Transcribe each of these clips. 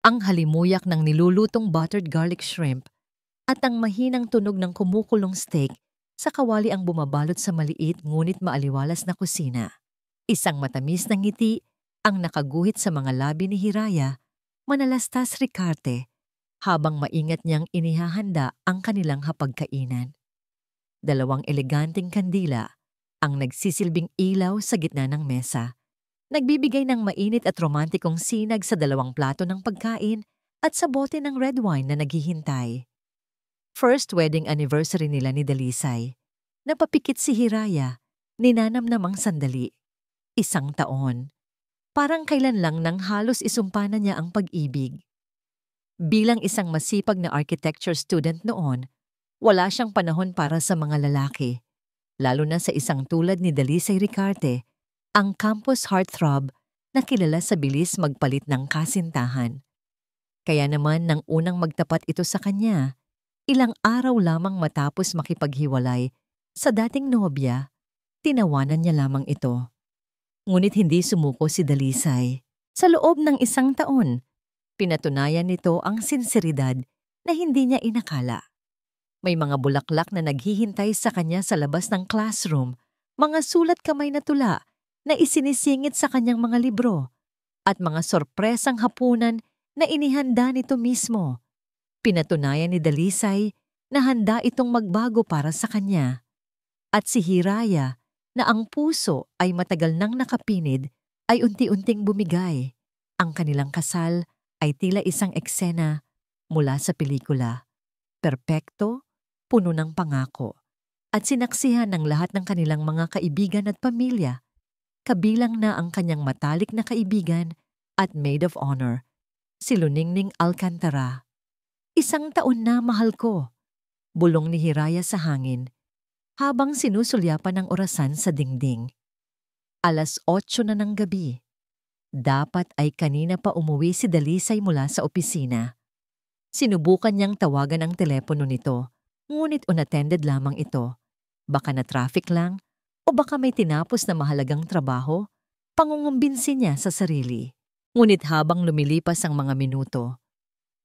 Ang halimuyak ng nilulutong buttered garlic shrimp at ang mahinang tunog ng kumukulong steak sa kawali ang bumabalot sa maliit ngunit maaliwalas na kusina. Isang matamis na ngiti ang nakaguhit sa mga labi ni Hiraya, manalastas Ricarte, habang maingat niyang inihahanda ang kanilang hapagkainan. Dalawang eleganteng kandila ang nagsisilbing ilaw sa gitna ng mesa, nagbibigay ng mainit at romantikong sinag sa dalawang plato ng pagkain at sa bote ng red wine na naghihintay. First wedding anniversary nila ni Dalisay. Napapikit si Hiraya, ninanamnamang sandali. 1 taon. Parang kailan lang nang halos isumpa na niya ang pag-ibig. Bilang isang masipag na architecture student noon, wala siyang panahon para sa mga lalaki, lalo na sa isang tulad ni Dalisay Ricarte, ang campus heartthrob na kilala sa bilis magpalit ng kasintahan. Kaya naman nang unang magtapat ito sa kanya, ilang araw lamang matapos makipaghiwalay sa dating nobya, tinawanan niya lamang ito. Ngunit hindi sumuko si Dalisay. Sa loob ng 1 taon, pinatunayan nito ang sinseridad na hindi niya inakala. May mga bulaklak na naghihintay sa kanya sa labas ng classroom, mga sulat kamay na tula na isinisingit sa kanyang mga libro, at mga sorpresang hapunan na inihanda nito mismo. Pinatunayan ni Dalisay na handa itong magbago para sa kanya. At si Hiraya, na ang puso ay matagal nang nakapinid, ay unti-unting bumigay. Ang kanilang kasal ay tila isang eksena mula sa pelikula. Perpekto, puno ng pangako, at sinaksihan ng lahat ng kanilang mga kaibigan at pamilya, kabilang na ang kanyang matalik na kaibigan at maid of honor, si Luningning Alcantara. 1 taon na, mahal ko, bulong ni Hiraya sa hangin, habang sinusulyapan ng orasan sa dingding. 8:00 na ng gabi. Dapat ay kanina pa umuwi si Dalisay mula sa opisina. Sinubukan niyang tawagan ang telepono nito, ngunit unattended lamang ito. Baka na traffic lang, o baka may tinapos na mahalagang trabaho, pangungumbinsi niya sa sarili. Ngunit habang lumilipas ang mga minuto,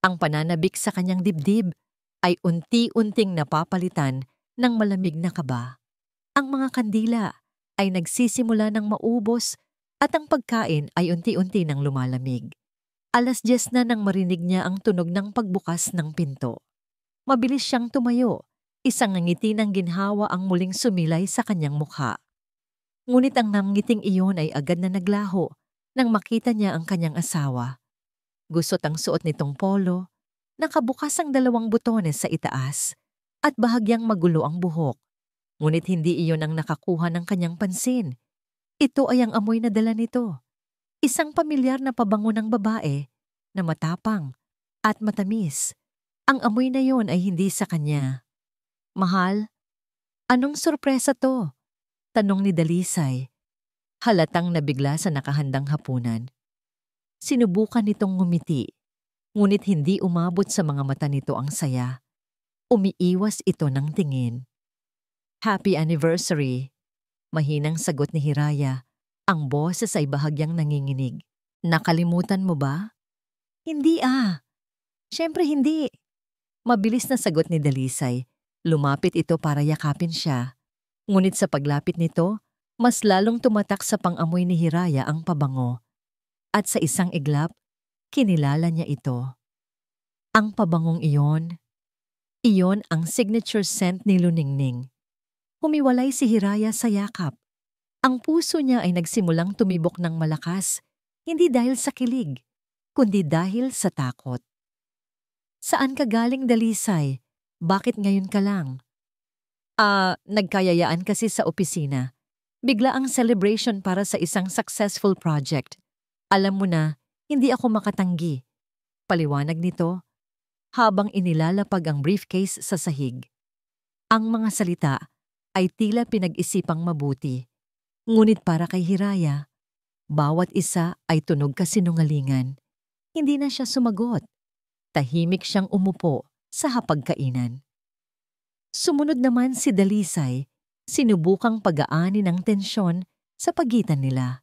ang pananabik sa kanyang dibdib ay unti-unting napapalitan ng malamig na kaba. Ang mga kandila ay nagsisimula ng maubos at ang pagkain ay unti-unti nang lumalamig. 10:00 na nang marinig niya ang tunog ng pagbukas ng pinto. Mabilis siyang tumayo, isang ngiti ng ginhawa ang muling sumilay sa kanyang mukha. Ngunit ang nangiting iyon ay agad na naglaho nang makita niya ang kanyang asawa. Gusot ang suot nitong polo, nakabukas ang 2 butones sa itaas, at bahagyang magulo ang buhok. Ngunit hindi iyon ang nakakuha ng kanyang pansin. Ito ay ang amoy na dala nito. Isang pamilyar na pabango ng babae na matapang at matamis. Ang amoy na yon ay hindi sa kanya. Mahal, anong sorpresa to? Tanong ni Dalisay. Halatang nabigla sa nakahandang hapunan. Sinubukan nitong ngumiti, ngunit hindi umabot sa mga mata nito ang saya. Umiiwas ito ng tingin. Happy anniversary, mahinang sagot ni Hiraya. Ang boses ay bahagyang nanginginig. Nakalimutan mo ba? Hindi Siyempre hindi. Mabilis na sagot ni Dalisay. Lumapit ito para yakapin siya. Ngunit sa paglapit nito, mas lalong tumatak sa pang-amoy ni Hiraya ang pabango. At sa isang iglap, kinilala niya ito. Ang pabangong iyon ang signature scent ni Luningning. Humiwalay si Hiraya sa yakap. Ang puso niya ay nagsimulang tumibok ng malakas, hindi dahil sa kilig, kundi dahil sa takot. Saan ka galing, Dalisay? Bakit ngayon ka lang? Nagkayayaan kasi sa opisina. Bigla ang celebration para sa isang successful project. Alam mo na, hindi ako makatanggi. Paliwanag nito, habang inilalapag ang briefcase sa sahig. Ang mga salita ay tila pinag-isipang mabuti. Ngunit para kay Hiraya, bawat isa ay tunog kasinungalingan. Hindi na siya sumagot. Tahimik siyang umupo sa hapagkainan. Sumunod naman si Dalisay, sinubukang pag-aani ng tensyon sa pagitan nila.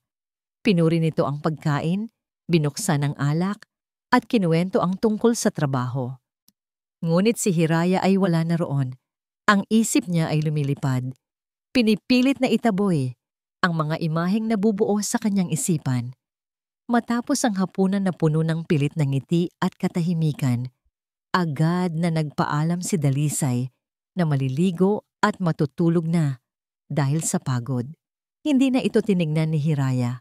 Pinuri nito ang pagkain, binuksan ang alak, at kinuwento ang tungkol sa trabaho. Ngunit si Hiraya ay wala na roon. Ang isip niya ay lumilipad. Pinipilit na itaboy ang mga imaheng nabubuo sa kanyang isipan. Matapos ang hapunan na puno ng pilit ng ngiti at katahimikan, agad na nagpaalam si Dalisay na maliligo at matutulog na dahil sa pagod. Hindi na ito tinignan ni Hiraya.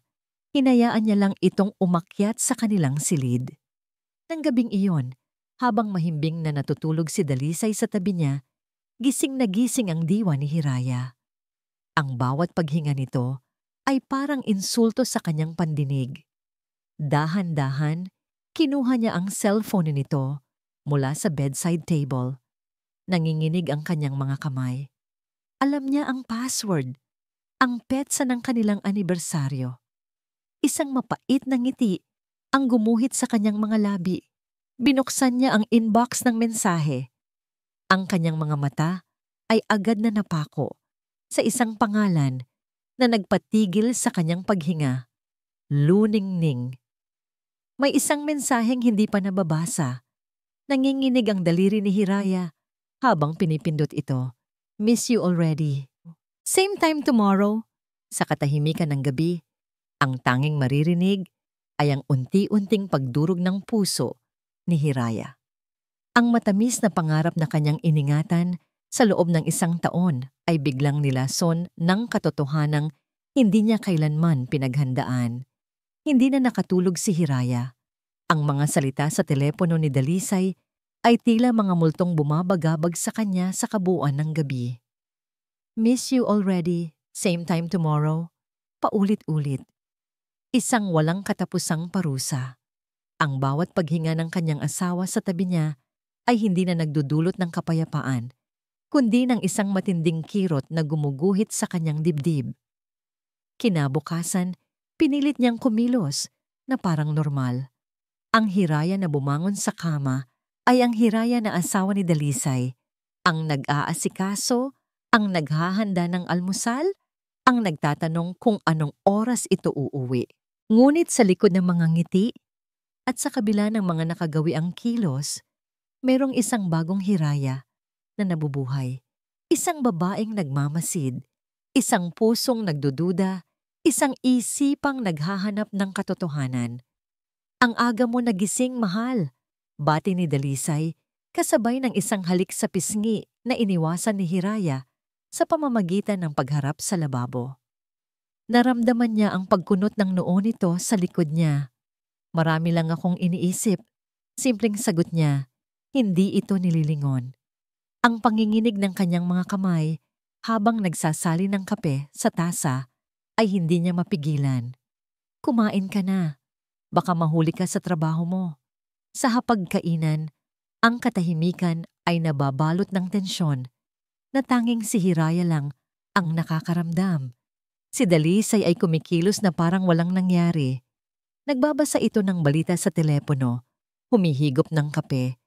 Hinayaan niya lang itong umakyat sa kanilang silid. Nang gabing iyon, habang mahimbing na natutulog si Dalisay sa tabi niya, gising na gising ang diwa ni Hiraya. Ang bawat paghinga nito ay parang insulto sa kanyang pandinig. Dahan-dahan, kinuha niya ang cellphone nito mula sa bedside table. Nanginginig ang kanyang mga kamay. Alam niya ang password, ang petsa ng kanilang anibersaryo. Isang mapait na ngiti ang gumuhit sa kanyang mga labi. Binuksan niya ang inbox ng mensahe. Ang kanyang mga mata ay agad na napako sa isang pangalan na nagpatigil sa kanyang paghinga. Luningning. May isang mensaheng hindi pa nababasa. Nanginginig ang daliri ni Hiraya habang pinipindot ito. Miss you already. Same time tomorrow. Sa katahimikan ng gabi, ang tanging maririnig ay ang unti-unting pagdurog ng puso ni Hiraya. Ang matamis na pangarap na kanyang iningatan sa loob ng 1 taon ay biglang nilason ng katotohanang hindi niya kailanman pinaghandaan. Hindi na nakatulog si Hiraya. Ang mga salita sa telepono ni Dalisay ay tila mga multong bumabagabag sa kanya sa kabuuan ng gabi. Miss you already, same time tomorrow. Paulit-ulit. Isang walang katapusang parusa. Ang bawat paghinga ng kanyang asawa sa tabi niya ay hindi na nagdudulot ng kapayapaan, kundi ng isang matinding kirot na gumuguhit sa kanyang dibdib. Kinabukasan, pinilit niyang kumilos na parang normal. Ang Hiraya na bumangon sa kama ay ang Hiraya na asawa ni Dalisay, ang nag-aasikaso, ang naghahanda ng almusal, ang nagtatanong kung anong oras ito uuwi. Ngunit sa likod ng mga ngiti at sa kabila ng mga nakagawiang kilos, merong isang bagong Hiraya na nabubuhay. Isang babaeng nagmamasid, isang pusong nagdududa, isang isipang naghahanap ng katotohanan. Ang aga mo nagising, mahal, bati ni Dalisay, kasabay ng isang halik sa pisngi na iniwasan ni Hiraya sa pamamagitan ng pagharap sa lababo. Naramdaman niya ang pagkunot ng noo nito sa likod niya. Marami lang akong iniisip. Simpleng sagot niya, hindi ito nililingon. Ang panginginig ng kanyang mga kamay habang nagsasali ng kape sa tasa ay hindi niya mapigilan. Kumain ka na. Baka mahuli ka sa trabaho mo. Sa hapagkainan, ang katahimikan ay nababalot ng tensyon na tanging si Hiraya lang ang nakakaramdam. Si Dalisay ay kumikilos na parang walang nangyari. Nagbabasa ito ng balita sa telepono, humihigop ng kape,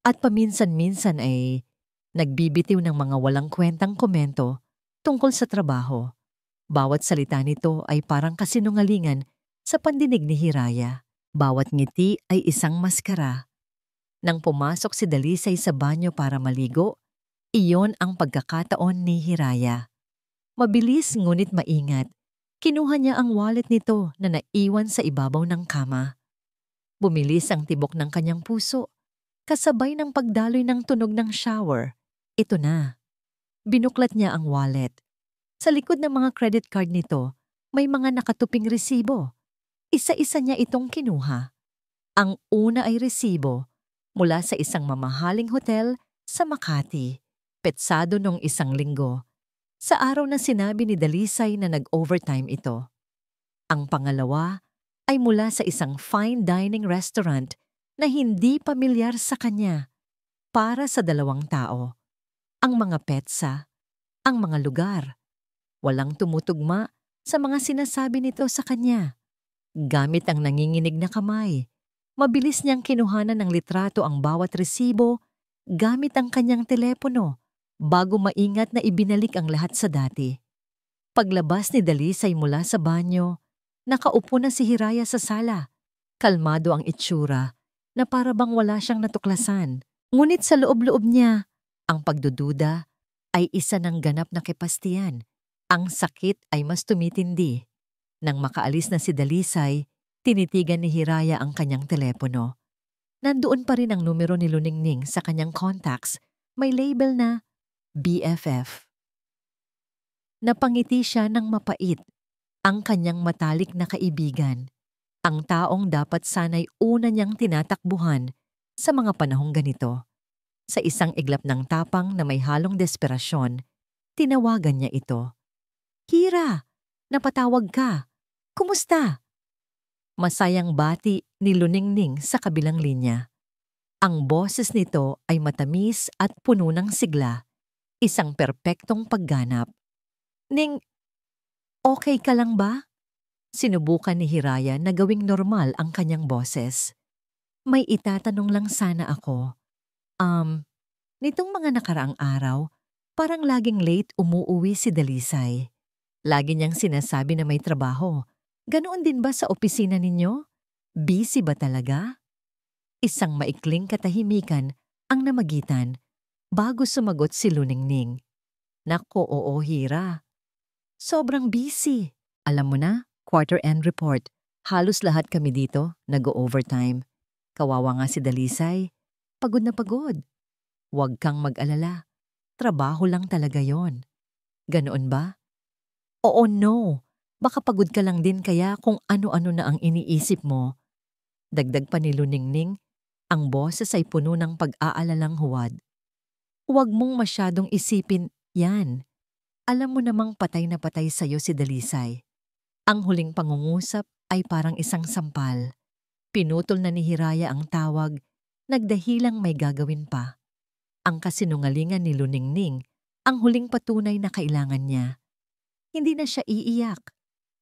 at paminsan-minsan ay nagbibitiw ng mga walang kwentang komento tungkol sa trabaho. Bawat salita nito ay parang kasinungalingan sa pandinig ni Hiraya. Bawat ngiti ay isang maskara. Nang pumasok si Dalisay sa banyo para maligo, iyon ang pagkakataon ni Hiraya. Mabilis ngunit maingat, kinuha niya ang wallet nito na naiwan sa ibabaw ng kama. Bumilis ang tibok ng kanyang puso, kasabay ng pagdaloy ng tunog ng shower. Ito na. Binuklat niya ang wallet. Sa likod ng mga credit card nito, may mga nakatuping resibo. Isa-isa niya itong kinuha. Ang una ay resibo mula sa isang mamahaling hotel sa Makati, petsado noong 1 linggo, sa araw na sinabi ni Dalisay na nag-overtime ito. Ang pangalawa ay mula sa isang fine dining restaurant na hindi pamilyar sa kanya, para sa 2 tao. Ang mga petsa, ang mga lugar. Walang tumutugma sa mga sinasabi nito sa kanya. Gamit ang nanginginig na kamay, mabilis niyang kinuhanan ng litrato ang bawat resibo gamit ang kanyang telepono bago maingat na ibinalik ang lahat sa dati. Paglabas ni Dalisay mula sa banyo, nakaupo na si Hiraya sa sala. Kalmado ang itsura, na para bang wala siyang natuklasan. Ngunit sa loob-loob niya, ang pagdududa ay isa ng ganap na kepastiyan. Ang sakit ay mas tumitindi. Nang makaalis na si Dalisay, tinitigan ni Hiraya ang kanyang telepono. Nandoon pa rin ang numero ni Luningning sa kanyang contacts. May label na BFF. Napangiti siya ng mapait. Ang kanyang matalik na kaibigan. Ang taong dapat sana'y una niyang tinatakbuhan sa mga panahong ganito. Sa isang iglap ng tapang na may halong desperasyon, tinawagan niya ito. "Hira, napatawag ka. Kumusta?" Masayang bati ni Luningning sa kabilang linya. Ang boses nito ay matamis at puno ng sigla, isang perpektong pagganap. "Ning, okay ka lang ba?" Sinubukan ni Hiraya na gawing normal ang kanyang boses. "May itatanong lang sana ako. Nitong mga nakaraang araw, parang laging late umuuwi si Dalisay. Lagi niyang sinasabi na may trabaho. Ganoon din ba sa opisina ninyo? Busy ba talaga?" Isang maikling katahimikan ang namagitan bago sumagot si Luningning. "Nako, oo, Hira. Sobrang busy. Alam mo na, quarter-end report. Halos lahat kami dito nag-o-overtime. Kawawa nga si Dalisay. Pagod na pagod. Huwag kang mag-alala. Trabaho lang talaga yon. Ganoon ba?" "Oo, no. Baka pagod ka lang din kaya kung ano-ano na ang iniisip mo." Dagdag pa ni Luningning, ang boses ay puno ng pag-aalalang huwad. "Huwag mong masyadong isipin yan. Alam mo namang patay na patay sa'yo si Dalisay." Ang huling pangungusap ay parang isang sampal. Pinutol na ni Hiraya ang tawag, nagdahilang may gagawin pa. Ang kasinungalingan ni Luningning, ang huling patunay na kailangan niya. Hindi na siya iiyak.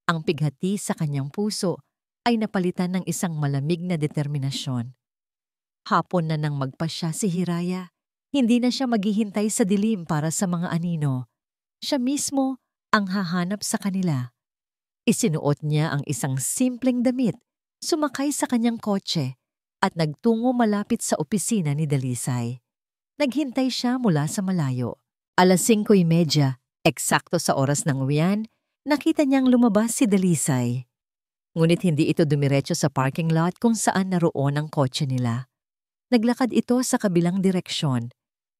Ang pighati sa kanyang puso ay napalitan ng isang malamig na determinasyon. Hapon na nang magpasya si Hiraya, hindi na siya maghihintay sa dilim para sa mga anino. Siya mismo ang hahanap sa kanila. Isinuot niya ang isang simpleng damit, sumakay sa kanyang kotse, at nagtungo malapit sa opisina ni Dalisay. Naghintay siya mula sa malayo. 5:30, eksakto sa oras ng uwian, nakita niyang lumabas si Dalisay. Ngunit hindi ito dumiretso sa parking lot kung saan naroon ang kotse nila. Naglakad ito sa kabilang direksyon.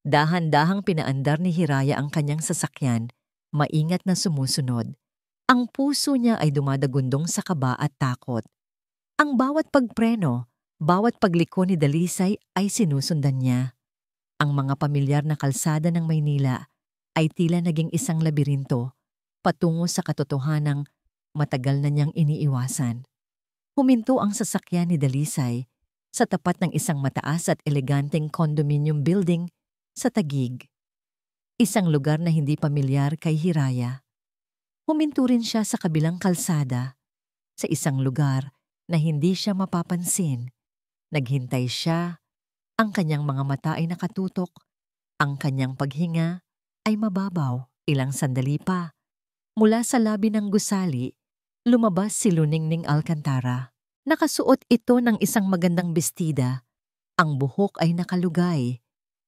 Dahan-dahang pinaandar ni Hiraya ang kanyang sasakyan, maingat na sumusunod. Ang puso niya ay dumadagundong sa kaba at takot. Ang bawat pagpreno, bawat pagliko ni Dalisay ay sinusundan niya. Ang mga pamilyar na kalsada ng Maynila ay tila naging isang labirinto, patungo sa katotohanang matagal na niyang iniiwasan. Huminto ang sasakyan ni Dalisay sa tapat ng isang mataas at eleganteng condominium building sa Taguig. Isang lugar na hindi pamilyar kay Hiraya. Huminto rin siya sa kabilang kalsada, sa isang lugar na hindi siya mapapansin. Naghintay siya, ang kanyang mga mata ay nakatutok, ang kanyang paghinga ay mababaw. Ilang sandali pa, mula sa labi ng gusali, lumabas si Luningning Alcantara. Nakasuot ito ng isang magandang bestida, ang buhok ay nakalugay,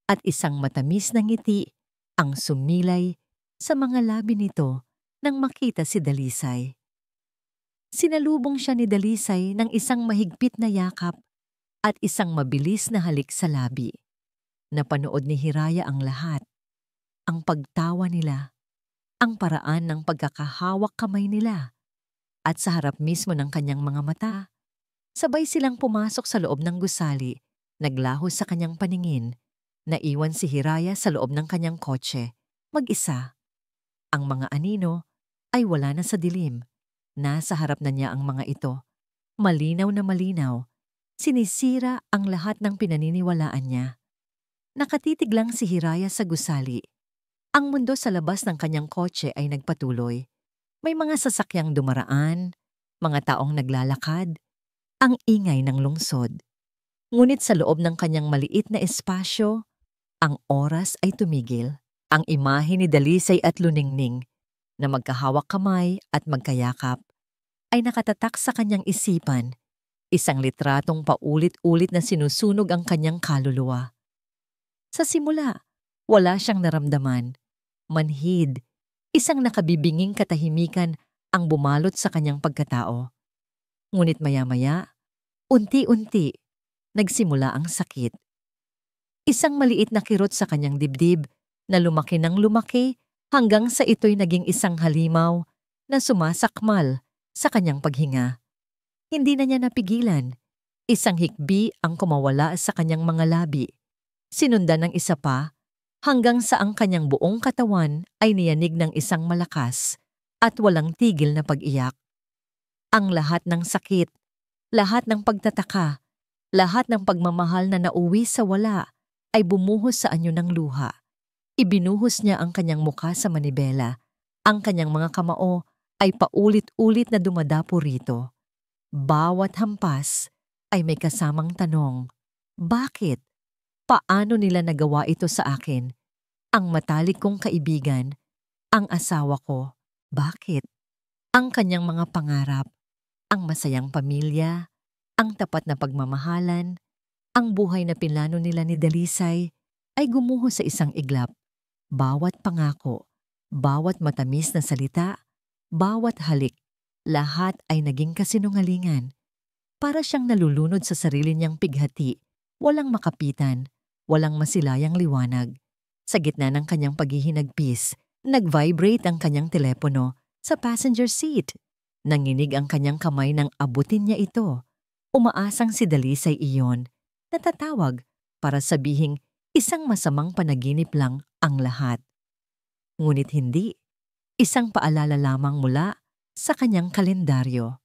at isang matamis na ngiti ang sumilay sa mga labi nito nang makita si Dalisay. Sinalubong siya ni Dalisay ng isang mahigpit na yakap at isang mabilis na halik sa labi. Napanood ni Hiraya ang lahat. Ang pagtawa nila, ang paraan ng pagkakahawak kamay nila, at sa harap mismo ng kanyang mga mata, sabay silang pumasok sa loob ng gusali, naglaho sa kanyang paningin, naiwan si Hiraya sa loob ng kanyang kotse, mag-isa. Ang mga anino ay wala na sa dilim. Nasa harap na niya ang mga ito. Malinaw na malinaw. Sinisira ang lahat ng pinaniniwalaan niya. Nakatitig lang si Hiraya sa gusali. Ang mundo sa labas ng kanyang kotse ay nagpatuloy. May mga sasakyang dumaraan, mga taong naglalakad, ang ingay ng lungsod. Ngunit sa loob ng kanyang maliit na espasyo, ang oras ay tumigil. Ang imahe ni Dalisay at Luningning na magkahawak kamay at magkayakap ay nakatatak sa kanyang isipan, Isang litratong paulit-ulit na sinusunog ang kanyang kaluluwa. Sa simula, wala siyang naramdaman. Manhid, isang nakabibinging katahimikan ang bumalot sa kanyang pagkatao. Ngunit maya-maya, unti-unti, nagsimula ang sakit. Isang maliit na kirot sa kanyang dibdib na lumaki ng lumaki hanggang sa ito'y naging isang halimaw na sumasakmal sa kanyang paghinga. Hindi na niya napigilan. Isang hikbi ang kumawala sa kanyang mga labi. Sinundan ng isa pa hanggang sa ang kanyang buong katawan ay niyanig ng isang malakas at walang tigil na pag-iyak. Ang lahat ng sakit, lahat ng pagtataka, lahat ng pagmamahal na nauwi sa wala ay bumuhos sa anyo ng luha. Ibinuhos niya ang kanyang mukha sa manibela. Ang kanyang mga kamao ay paulit-ulit na dumadapo rito. Bawat hampas ay may kasamang tanong, bakit? Paano nila nagawa ito sa akin? Ang matalik kong kaibigan, ang asawa ko, bakit? Ang kanyang mga pangarap, ang masayang pamilya, ang tapat na pagmamahalan, ang buhay na pinlano nila ni Dalisay ay gumuho sa isang iglap. Bawat pangako, bawat matamis na salita, bawat halik, lahat ay naging kasinungalingan. Para siyang nalulunod sa sarili niyang pighati, walang makapitan, walang masilayang liwanag. Sa gitna ng kanyang paghihinagpis, nag-vibrate ang kanyang telepono sa passenger seat. Nanginig ang kanyang kamay nang abutin niya ito. Umaasang si Dalisay iyon, natatawag para sabihing isang masamang panaginip lang ang lahat. Ngunit hindi, isang paalala lamang mula sa kanyang kalendaryo.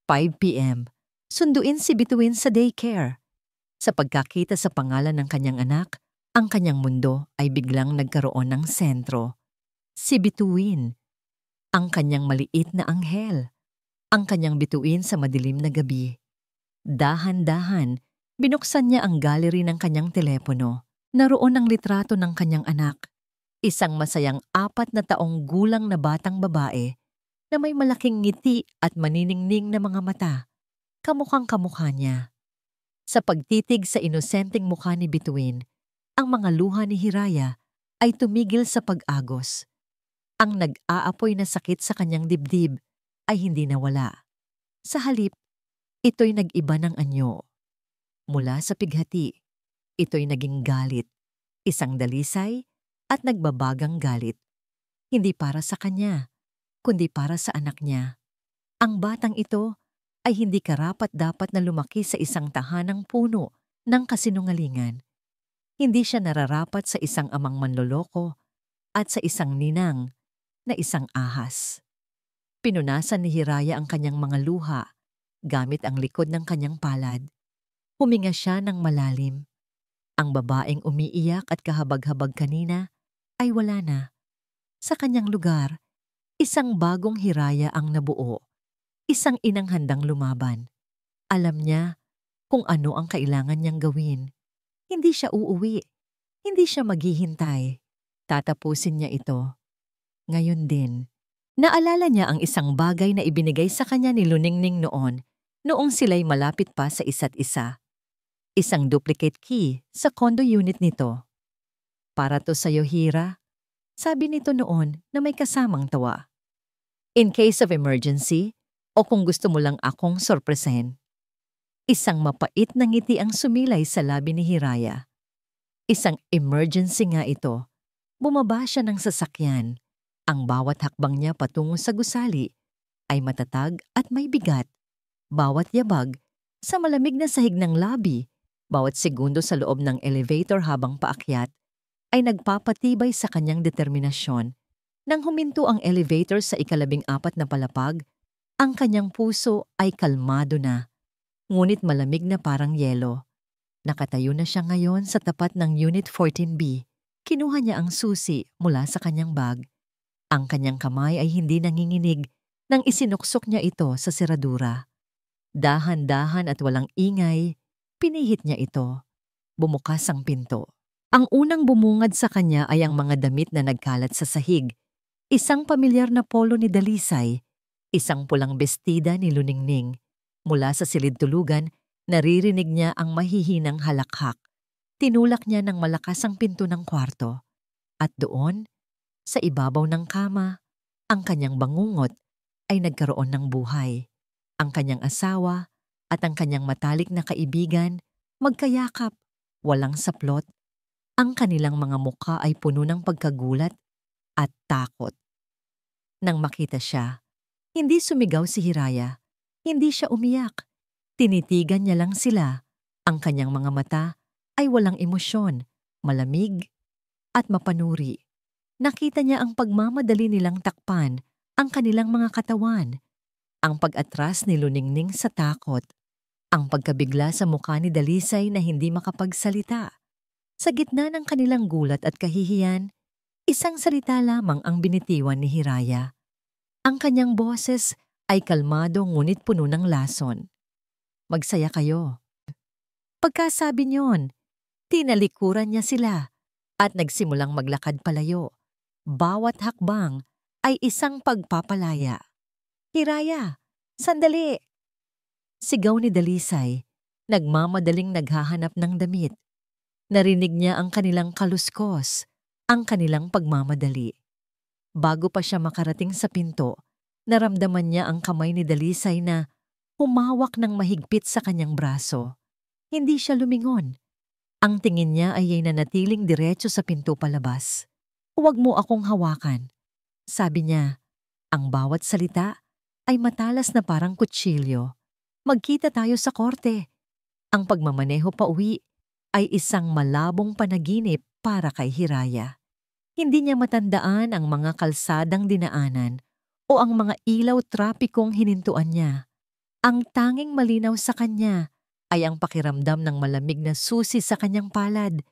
5 p.m. Sunduin si Bituin sa daycare. Sa pagkakita sa pangalan ng kanyang anak, ang kanyang mundo ay biglang nagkaroon ng sentro. Si Bituin, ang kanyang maliit na anghel, ang kanyang bituin sa madilim na gabi. Dahan-dahan, binuksan niya ang gallery ng kanyang telepono. Naroon ang litrato ng kanyang anak, isang masayang 4 na taong gulang na batang babae na may malaking ngiti at maniningning na mga mata, kamukhang kamukha niya. Sa pagtitig sa inosenteng mukha ni Bituin, ang mga luha ni Hiraya ay tumigil sa pag-agos. Ang nag-aapoy na sakit sa kanyang dibdib ay hindi nawala. Sa halip, ito'y nag-iba ng anyo. Mula sa pighati, ito'y naging galit, isang dalisay at nagbabagang galit. Hindi para sa kanya, kundi para sa anak niya. Ang batang ito ay hindi karapat-dapat na lumaki sa isang tahanang puno ng kasinungalingan. Hindi siya nararapat sa isang amang manloloko at sa isang ninang na isang ahas. Pinunasan ni Hiraya ang kanyang mga luha gamit ang likod ng kanyang palad. Huminga siya ng malalim. Ang babaeng umiiyak at kahabag-habag kanina ay wala na. Sa kanyang lugar, isang bagong Hiraya ang nabuo, isang inang handang lumaban. Alam niya kung ano ang kailangan niyang gawin. Hindi siya uuwi, hindi siya maghihintay. Tatapusin niya ito. Ngayon din, naalala niya ang isang bagay na ibinigay sa kanya ni Luningning noong sila'y malapit pa sa isa't isa. Isang duplicate key sa condo unit nito. Para to sa'yo, Hira, sabi nito noon na may kasamang tawa. In case of emergency, o kung gusto mo lang akong sorpresen. Isang mapait na ngiti ang sumilay sa labi ni Hiraya. Isang emergency nga ito. Bumaba siya ng sasakyan. Ang bawat hakbang niya patungo sa gusali ay matatag at may bigat. Bawat yabag sa malamig na sahig ng lobby, bawat segundo sa loob ng elevator habang paakyat, ay nagpapatibay sa kanyang determinasyon. Nang huminto ang elevator sa 14 na palapag, ang kanyang puso ay kalmado na, ngunit malamig na parang yelo. Nakatayo na siya ngayon sa tapat ng Unit 14B. Kinuha niya ang susi mula sa kanyang bag. Ang kanyang kamay ay hindi nanginginig nang isinuksok niya ito sa seradura. Dahan-dahan at walang ingay, pinihit niya ito. Bumukas ang pinto. Ang unang bumungad sa kanya ay ang mga damit na nagkalat sa sahig. Isang pamilyar na polo ni Dalisay, isang pulang bestida ni Luningning, Mula sa silid tulugan, naririnig niya ang mahihinang halakhak. Tinulak niya ng malakas ang pinto ng kwarto. At doon, sa ibabaw ng kama, ang kanyang bangungot ay nagkaroon ng buhay. Ang kanyang asawa at ang kanyang matalik na kaibigan magkayakap, walang saplot. Ang kanilang mga mukha ay puno ng pagkagulat at takot. Nang makita siya, hindi sumigaw si Hiraya, hindi siya umiyak. Tinitigan niya lang sila. Ang kanyang mga mata ay walang emosyon, malamig at mapanuri. Nakita niya ang pagmamadali nilang takpan ang kanilang mga katawan, ang pag-atras ni Luningning sa takot, ang pagkabigla sa mukha ni Dalisay na hindi makapagsalita. Sa gitna ng kanilang gulat at kahihiyan, isang salita lamang ang binitiwan ni Hiraya. Ang kanyang boses ay kalmado ngunit puno ng lason. Magsaya kayo. Pagkasabi niyon, tinalikuran niya sila at nagsimulang maglakad palayo. Bawat hakbang ay isang pagpapalaya. Hiraya, sandali! Sigaw ni Dalisay, nagmamadaling naghahanap ng damit. Narinig niya ang kanilang kaluskos, ang kanilang pagmamadali. Bago pa siya makarating sa pinto, naramdaman niya ang kamay ni Dalisay na humawak ng mahigpit sa kanyang braso. Hindi siya lumingon. Ang tingin niya ay nanatiling diretso sa pinto palabas. "Huwag mo akong hawakan," sabi niya. Ang bawat salita ay matalas na parang kutsilyo. "Magkita tayo sa korte." Ang pagmamaneho pauwi ay isang malabong panaginip para kay Hiraya. Hindi niya matandaan ang mga kalsadang dinaanan o ang mga ilaw trapikong hinintuan niya. Ang tanging malinaw sa kanya ay ang pakiramdam ng malamig na susi sa kanyang palad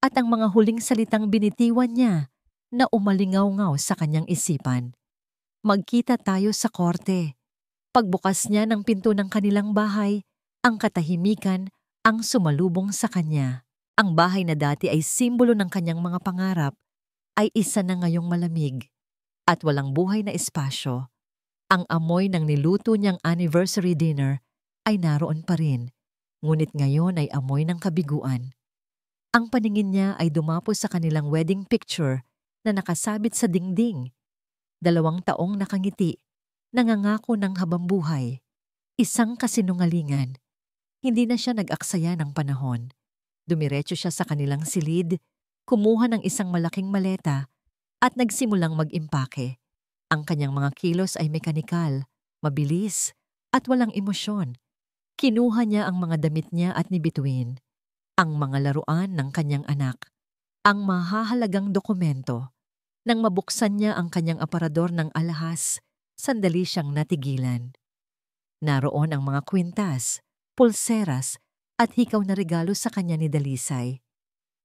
at ang mga huling salitang binitiwan niya na umalingaw-ngaw sa kanyang isipan. "Magkita tayo sa korte." Pagbukas niya ng pinto ng kanilang bahay, ang katahimikan ang sumalubong sa kanya. Ang bahay na dati ay simbolo ng kanyang mga pangarap ay isa na ngayong malamig at walang buhay na espasyo. Ang amoy ng niluto niyang anniversary dinner ay naroon pa rin, ngunit ngayon ay amoy ng kabiguan. Ang paningin niya ay dumapo sa kanilang wedding picture na nakasabit sa dingding. 2 taong nakangiti, nangangako ng habambuhay. Isang kasinungalingan. Hindi na siya nag-aksaya ng panahon. Dumiretso siya sa kanilang silid, kumuha ng isang malaking maleta at nagsimulang mag-impake. Ang kanyang mga kilos ay mekanikal, mabilis at walang emosyon. Kinuha niya ang mga damit niya at ni Bituin, ang mga laruan ng kanyang anak, ang mahahalagang dokumento. Nang mabuksan niya ang kanyang aparador ng alahas, sandali siyang natigilan. Naroon ang mga kwintas, pulseras at hikaw na regalo sa kanya ni Dalisay.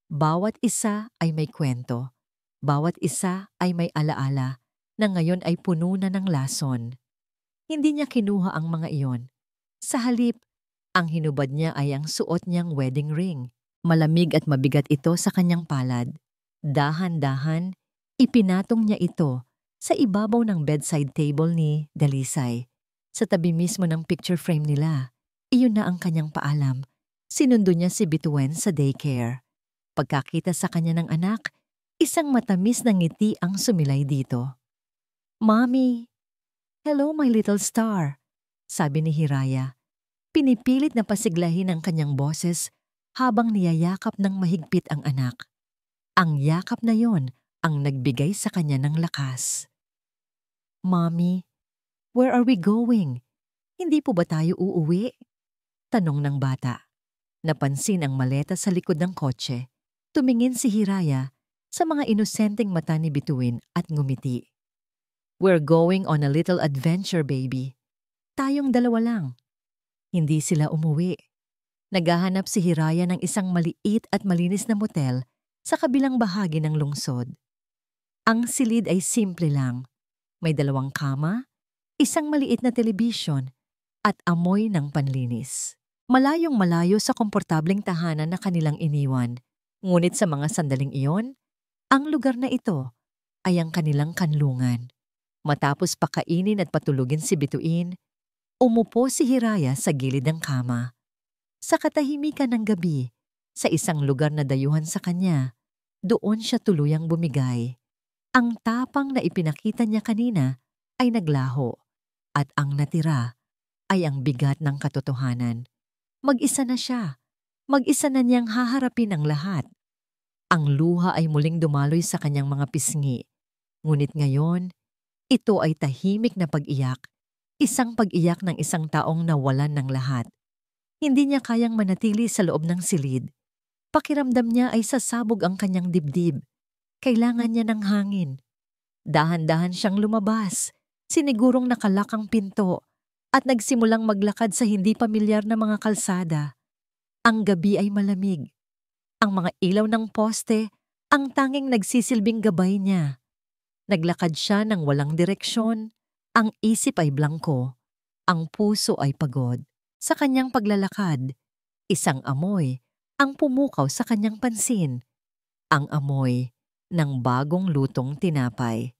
Bawat isa ay may kwento. Bawat isa ay may alaala na ngayon ay puno na ng lason. Hindi niya kinuha ang mga iyon. Sa halip, ang hinubad niya ay ang suot niyang wedding ring. Malamig at mabigat ito sa kanyang palad. Dahan-dahan, ipinatong niya ito sa ibabaw ng bedside table ni Dalisay. Sa tabi mismo ng picture frame nila, iyon na ang kanyang paalam. Sinundo niya si Bituin sa daycare. Pagkakita sa kanya ng anak, isang matamis na ngiti ang sumilay dito. "Mommy, hello my little star," sabi ni Hiraya. Pinipilit na pasiglahin ang kanyang boses habang niyayakap ng mahigpit ang anak. Ang yakap na yon ang nagbigay sa kanya ng lakas. "Mommy, where are we going? Hindi po ba tayo uuwi?" tanong ng bata. Napansin ang maleta sa likod ng kotse. Tumingin si Hiraya sa mga inosenteng mata ni Bituin at ngumiti. "We're going on a little adventure, baby. Tayong 2 lang." Hindi sila umuwi. Naghahanap si Hiraya ng isang maliit at malinis na motel sa kabilang bahagi ng lungsod. Ang silid ay simple lang. May 2 kama, isang maliit na telebisyon, at amoy ng panlinis. Malayong malayo sa komportableng tahanan na kanilang iniwan. Ngunit sa mga sandaling iyon, ang lugar na ito ay ang kanilang kanlungan. Matapos pakainin at patulugin si Bituin, Umupo si Hiraya sa gilid ng kama. Sa katahimikan ng gabi, sa isang lugar na dayuhan sa kanya, doon siya tuluyang bumigay. Ang tapang na ipinakita niya kanina ay naglaho at ang natira ay ang bigat ng katotohanan. Mag-isa na siya. Mag-isa na niyang haharapin ang lahat. Ang luha ay muling dumaloy sa kanyang mga pisngi. Ngunit ngayon, ito ay tahimik na pag-iyak. Isang pag-iyak ng isang taong nawalan ng lahat. Hindi niya kayang manatili sa loob ng silid. Pakiramdam niya ay sasabog ang kanyang dibdib. Kailangan niya ng hangin. Dahan-dahan siyang lumabas. Sinigurong nakalak ang pinto at nagsimulang maglakad sa hindi pamilyar na mga kalsada. Ang gabi ay malamig. Ang mga ilaw ng poste ang tanging nagsisilbing gabay niya. Naglakad siya ng walang direksyon. Ang isip ay blangko. Ang puso ay pagod. Sa kanyang paglalakad, isang amoy ang pumukaw sa kanyang pansin. Ang amoy ng bagong lutong tinapay.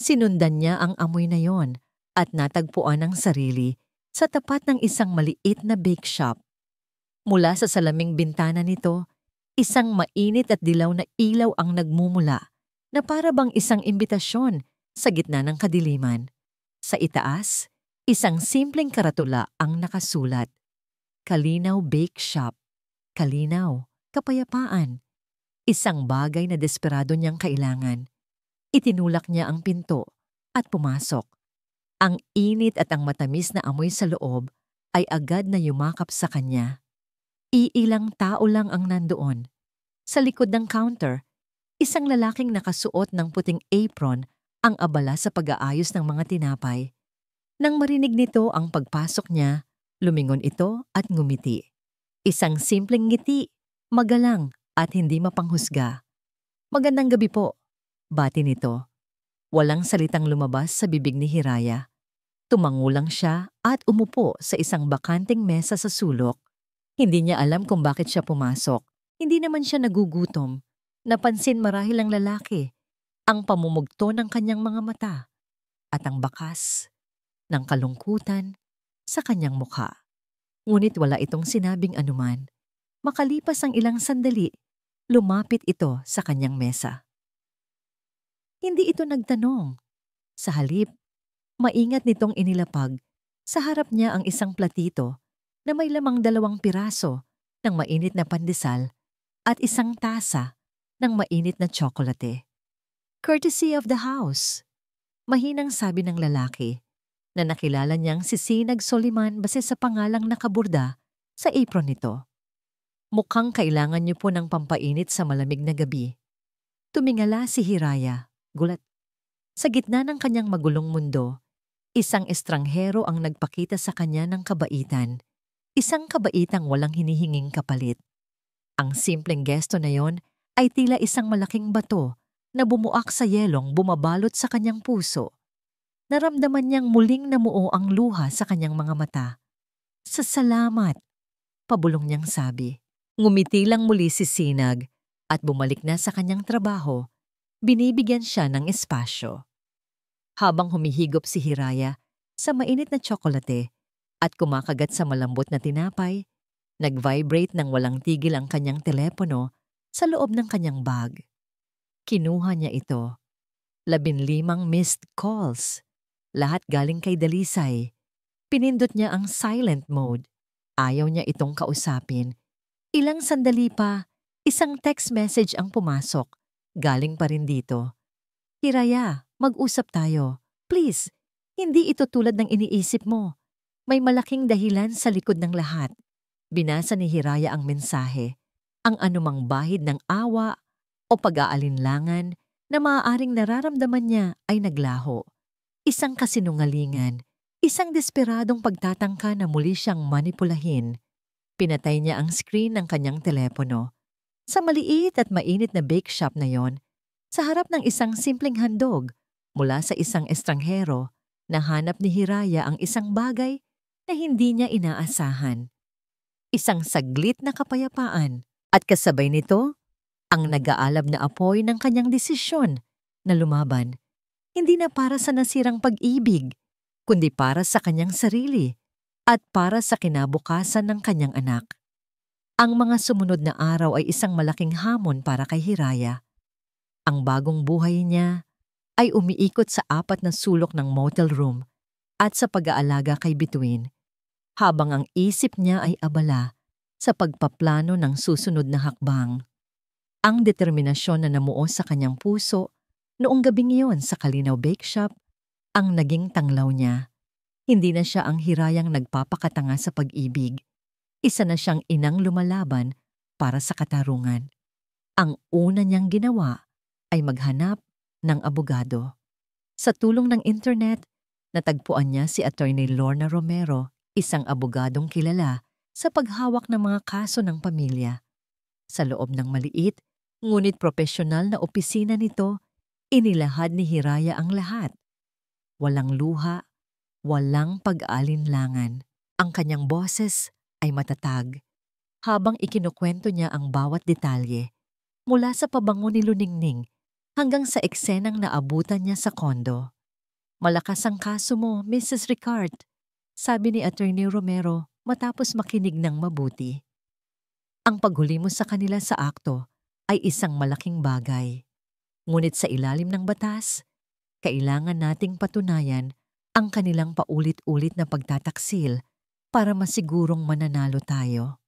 Sinundan niya ang amoy na yon at natagpuan ang sarili sa tapat ng isang maliit na bake shop. Mula sa salaming bintana nito, isang mainit at dilaw na ilaw ang nagmumula na para bang isang imbitasyon sa gitna ng kadiliman. Sa itaas, isang simpleng karatula ang nakasulat. Kalinaw Bake Shop. Kalinaw, kapayapaan. Isang bagay na desperado niyang kailangan. Itinulak niya ang pinto at pumasok. Ang init at ang matamis na amoy sa loob ay agad na yumakap sa kanya. Iilang tao lang ang nandoon. Sa likod ng counter, isang lalaking nakasuot ng puting apron ang abala sa pag-aayos ng mga tinapay. Nang marinig nito ang pagpasok niya, lumingon ito at ngumiti. Isang simpleng ngiti, magalang at hindi mapanghusga. "Magandang gabi po," bati nito. Walang salitang lumabas sa bibig ni Hiraya. Tumango lang siya at umupo sa isang bakanting mesa sa sulok. Hindi niya alam kung bakit siya pumasok. Hindi naman siya nagugutom. Napansin marahil ang lalaki, ang pamumugto ng kanyang mga mata at ang bakas ng kalungkutan sa kanyang mukha. Ngunit wala itong sinabing anuman. Makalipas ang ilang sandali, lumapit ito sa kanyang mesa. Hindi ito nagtanong. Sa halip, maingat nitong inilapag sa harap niya ang isang platito na may lamang 2 piraso ng mainit na pandesal at isang tasa ng mainit na tsokolate. "Courtesy of the house," mahinang sabi ng lalaki na nakilala niyang si Sinag Soliman base sa pangalang nakaburda sa apron nito. "Mukhang kailangan niyo po ng pampainit sa malamig na gabi." Tumingala si Hiraya, gulat. Sa gitna ng kanyang magulong mundo, isang estranghero ang nagpakita sa kanya ng kabaitan. Isang kabaitang walang hinihinging kapalit. Ang simpleng gesto na yon ay tila isang malaking bato na bumuak sa yelong bumabalot sa kanyang puso. Naramdaman niyang muling namuo ang luha sa kanyang mga mata. "Salamat," pabulong niyang sabi. Ngumiti lang muli si Sinag at bumalik na sa kanyang trabaho. Binibigyan siya ng espasyo. Habang humihigop si Hiraya sa mainit na tsokolate at kumakagat sa malambot na tinapay, nag-vibrate ng walang tigil ang kanyang telepono sa loob ng kanyang bag. Kinuha niya ito. 15 missed calls. Lahat galing kay Dalisay. Pinindot niya ang silent mode. Ayaw niya itong kausapin. Ilang sandali pa, isang text message ang pumasok. Galing pa rin dito. "Hiraya, mag-usap tayo. Please, hindi ito tulad ng iniisip mo. May malaking dahilan sa likod ng lahat." Binasa ni Hiraya ang mensahe. Ang anumang bahid ng awa o pag-aalinlangan na maaaring nararamdaman niya ay naglaho. Isang kasinungalingan, isang desperadong pagtatangka na muli siyang manipulahin. Pinatay niya ang screen ng kanyang telepono. Sa maliit at mainit na bake shop na yon, sa harap ng isang simpleng handog mula sa isang estranghero, nahanap ni Hiraya ang isang bagay na hindi niya inaasahan. Isang saglit na kapayapaan at kasabay nito, ang nag-aalab na apoy ng kanyang desisyon na lumaban, hindi na para sa nasirang pag-ibig, kundi para sa kanyang sarili. at para sa kinabukasan ng kanyang anak. Ang mga sumunod na araw ay isang malaking hamon para kay Hiraya. Ang bagong buhay niya ay umiikot sa 4 na sulok ng motel room at sa pag-aalaga kay Bituin, habang ang isip niya ay abala sa pagpaplano ng susunod na hakbang. Ang determinasyon na namuo sa kanyang puso noong gabing iyon sa Kalinaw Bake Shop ang naging tanglaw niya. Hindi na siya ang Hirayang nagpapakatanga sa pag-ibig. Isa na siyang inang lumalaban para sa katarungan. Ang una niyang ginawa ay maghanap ng abogado. Sa tulong ng internet, natagpuan niya si Attorney Lorna Romero, isang abogadong kilala sa paghawak ng mga kaso ng pamilya. Sa loob ng maliit, ngunit propesyonal na opisina nito, inilahad ni Hiraya ang lahat. Walang luha, walang pag-aalinlangan. Ang kanyang boses ay matatag, habang ikinukwento niya ang bawat detalye, mula sa pabango ni Luningning hanggang sa eksenang naabutan niya sa kondo. "Malakas ang kaso mo, Mrs. Ricard," sabi ni Attorney Romero matapos makinig ng mabuti. "Ang paghuli mo sa kanila sa akto ay isang malaking bagay. Ngunit sa ilalim ng batas, kailangan nating patunayan ang kanilang paulit-ulit na pagtataksil para masigurong mananalo tayo.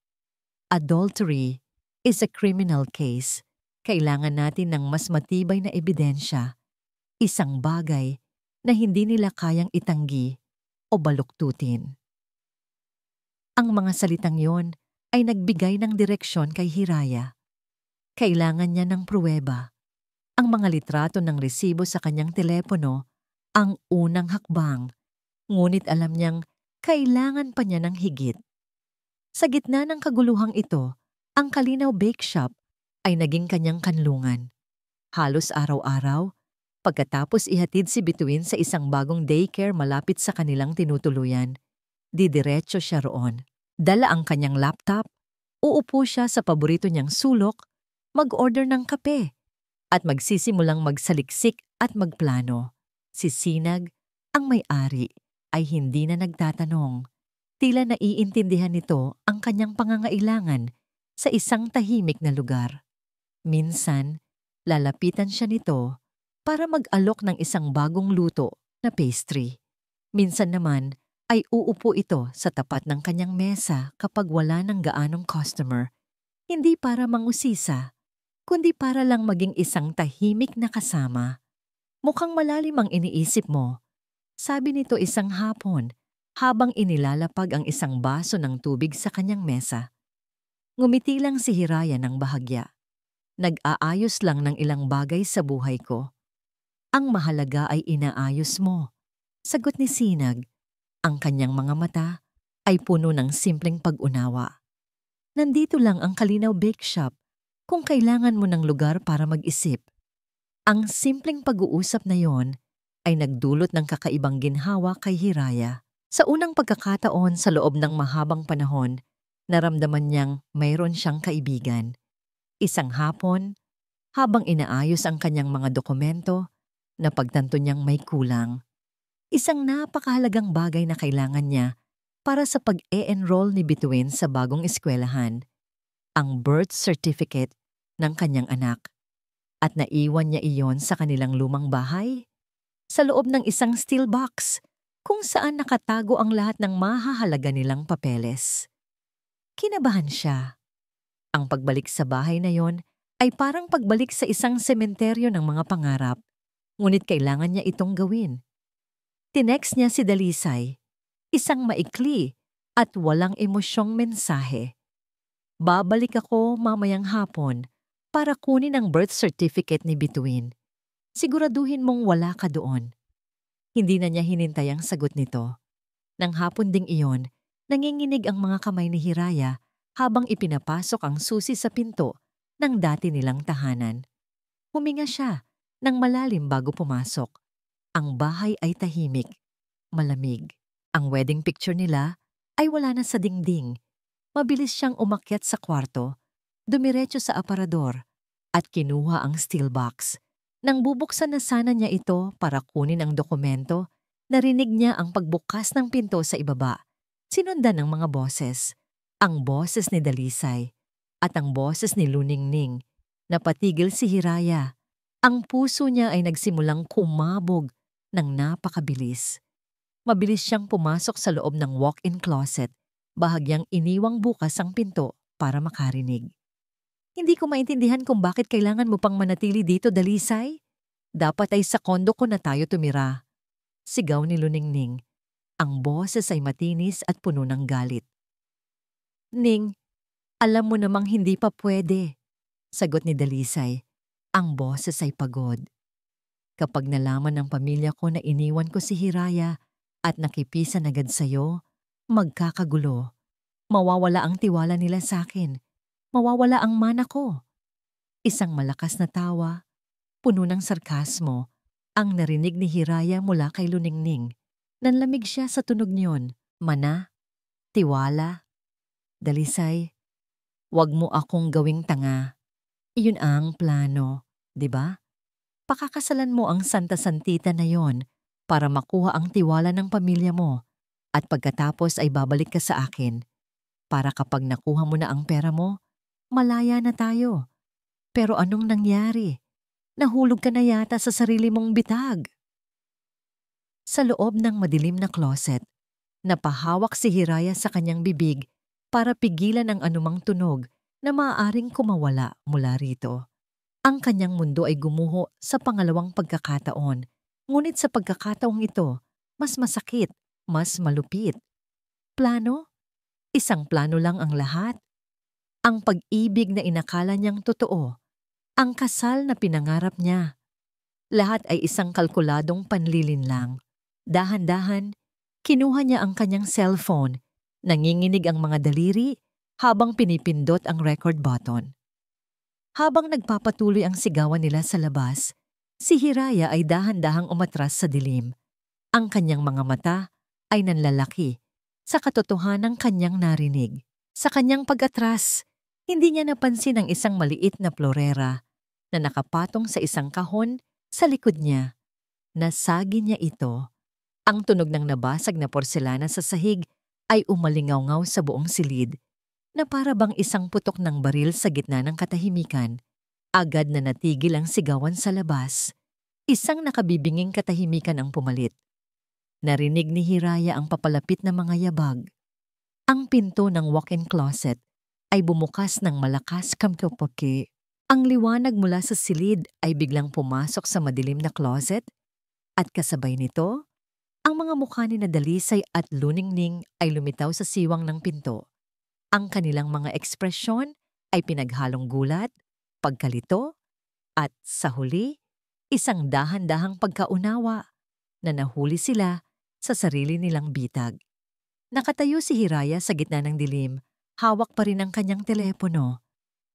Adultery is a criminal case. Kailangan natin ng mas matibay na ebidensya, isang bagay na hindi nila kayang itanggi o baluktutin." Ang mga salitang yon ay nagbigay ng direksyon kay Hiraya. Kailangan niya ng pruweba. Ang mga litrato ng resibo sa kanyang telepono ang unang hakbang, ngunit alam niyang kailangan pa niya ng higit. Sa gitna ng kaguluhang ito, ang Kalinaw Bake Shop ay naging kanyang kanlungan. Halos araw-araw, pagkatapos ihatid si Bituin sa isang bagong daycare malapit sa kanilang tinutuluyan, didiretso siya roon. Dala ang kanyang laptop, uupo siya sa paborito niyang sulok, mag-order ng kape, at magsisimulang magsaliksik at magplano. Si Sinag, ang may-ari, ay hindi na nagtatanong. Tila naiintindihan nito ang kanyang pangangailangan sa isang tahimik na lugar. Minsan, lalapitan siya nito para mag-alok ng isang bagong luto na pastry. Minsan naman ay uupo ito sa tapat ng kanyang mesa kapag wala ng gaanong customer, hindi para mangusisa, kundi para lang maging isang tahimik na kasama. "Mukhang malalim ang iniisip mo," sabi nito isang hapon habang inilalapag ang isang baso ng tubig sa kanyang mesa. Ngumiti lang si Hiraya ng bahagya. "Nag-aayos lang ng ilang bagay sa buhay ko." "Ang mahalaga ay inaayos mo," sagot ni Sinag. Ang kanyang mga mata ay puno ng simpleng pag-unawa. "Nandito lang ang Kalinaw Bake Shop kung kailangan mo ng lugar para mag-isip." Ang simpleng pag-uusap na yon ay nagdulot ng kakaibang ginhawa kay Hiraya. Sa unang pagkakataon sa loob ng mahabang panahon, naramdaman niyang mayroon siyang kaibigan. Isang hapon, habang inaayos ang kanyang mga dokumento, napagtanto niyang may kulang. Isang napakahalagang bagay na kailangan niya para sa pag-e-enroll ni Bituin sa bagong eskwelahan, ang birth certificate ng kanyang anak. At naiwan niya iyon sa kanilang lumang bahay, sa loob ng isang steel box kung saan nakatago ang lahat ng mahahalaga nilang papeles. Kinabahan siya. Ang pagbalik sa bahay na yon ay parang pagbalik sa isang sementeryo ng mga pangarap, ngunit kailangan niya itong gawin. Tinext niya si Dalisay, isang maikli at walang emosyong mensahe. "Babalik ako mamayang hapon para kunin ang birth certificate ni Bituin. Siguraduhin mong wala ka doon." Hindi na niya hinintay ang sagot nito. Nang hapon ding iyon, nanginginig ang mga kamay ni Hiraya habang ipinapasok ang susi sa pinto ng dati nilang tahanan. Huminga siya ng malalim bago pumasok. Ang bahay ay tahimik, malamig. Ang wedding picture nila ay wala na sa dingding. Mabilis siyang umakyat sa kwarto, dumiretso sa aparador, at kinuha ang steel box. Nang bubuksan na sana niya ito para kunin ang dokumento, narinig niya ang pagbukas ng pinto sa ibaba Sinundan ng mga boses, ang boses ni Dalisay at ang boses ni Luningning. Napatigil si Hiraya. Ang puso niya ay nagsimulang kumabog ng napakabilis. Mabilis siyang pumasok sa loob ng walk-in closet, bahagyang iniwang bukas ang pinto para makarinig. Hindi ko maintindihan kung bakit kailangan mo pang manatili dito, Dalisay. Dapat ay sa kondo ko na tayo tumira. Sigaw ni Luningning. Ang boses ay matinis at puno ng galit. Ning, alam mo namang hindi pa pwede. Sagot ni Dalisay. Ang boses ay pagod. Kapag nalaman ng pamilya ko na iniwan ko si Hiraya at nakipisan agad sa'yo, magkakagulo. Mawawala ang tiwala nila sa akin. Mawawala ang mana ko. Isang malakas na tawa, puno ng sarkasmo, ang narinig ni Hiraya mula kay Luningning. Nanlamig siya sa tunog niyon. Mana? Tiwala? Dalisay, wag mo akong gawing tanga. Iyon ang plano, di ba? Pakakasalan mo ang Santa Santita na yon para makuha ang tiwala ng pamilya mo at pagkatapos ay babalik ka sa akin para kapag nakuha mo na ang pera mo, malaya na tayo. Pero anong nangyari? Nahulog ka na yata sa sarili mong bitag. Sa loob ng madilim na closet, napahawak si Hiraya sa kanyang bibig para pigilan ang anumang tunog na maaaring kumawala mula rito. Ang kanyang mundo ay gumuho sa pangalawang pagkakataon, ngunit sa pagkakataong ito, mas masakit, mas malupit. Plano? Isang plano lang ang lahat. Ang pag-ibig na inakala niyang totoo, ang kasal na pinangarap niya. Lahat ay isang kalkuladong panlilinlang. Dahan-dahan, kinuha niya ang kanyang cellphone, nanginginig ang mga daliri habang pinipindot ang record button. Habang nagpapatuloy ang sigawan nila sa labas, si Hiraya ay dahan-dahang umatras sa dilim. Ang kanyang mga mata ay nanlalaki sa katotohanang kanyang narinig. Sa kanyang pag-atras, hindi niya napansin ang isang maliit na florera na nakapatong sa isang kahon sa likod niya. Nasagi niya ito. Ang tunog ng nabasag na porselana sa sahig ay umalingaw-ngaw sa buong silid na para bang isang putok ng baril sa gitna ng katahimikan. Agad na natigil ang sigawan sa labas. Isang nakabibinging katahimikan ang pumalit. Narinig ni Hiraya ang papalapit na mga yabag. Ang pinto ng walk-in closet ay bumukas ng malakas kamkapaki. Ang liwanag mula sa silid ay biglang pumasok sa madilim na closet at kasabay nito, ang mga mukha ni Dalisay at Luningning ay lumitaw sa siwang ng pinto. Ang kanilang mga ekspresyon ay pinaghalong gulat, pagkalito, at sa huli, isang dahan-dahang pagkaunawa na nahuli sila sa sarili nilang bitag. Nakatayo si Hiraya sa gitna ng dilim, hawak pa rin ang kanyang telepono.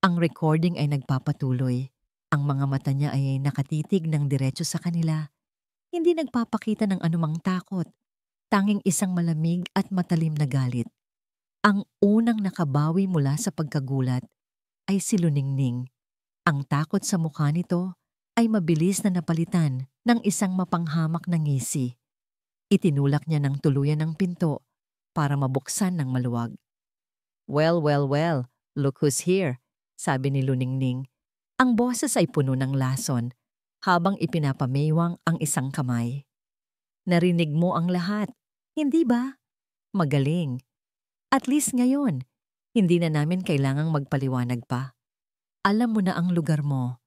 Ang recording ay nagpapatuloy. Ang mga mata niya ay nakatitig ng diretso sa kanila. Hindi nagpapakita ng anumang takot, tanging isang malamig at matalim na galit. Ang unang nakabawi mula sa pagkagulat ay si Luningning. Ang takot sa mukha nito ay mabilis na napalitan ng isang mapanghamak na ngisi. Itinulak niya ng tuluyan ng pinto para mabuksan ng maluwag. Well, well, well, look who's here, sabi ni Luningning. Ang boses ay puno ng lason habang ipinapamewang ang isang kamay. Narinig mo ang lahat, hindi ba? Magaling. At least ngayon, hindi na namin kailangang magpaliwanag pa. Alam mo na ang lugar mo.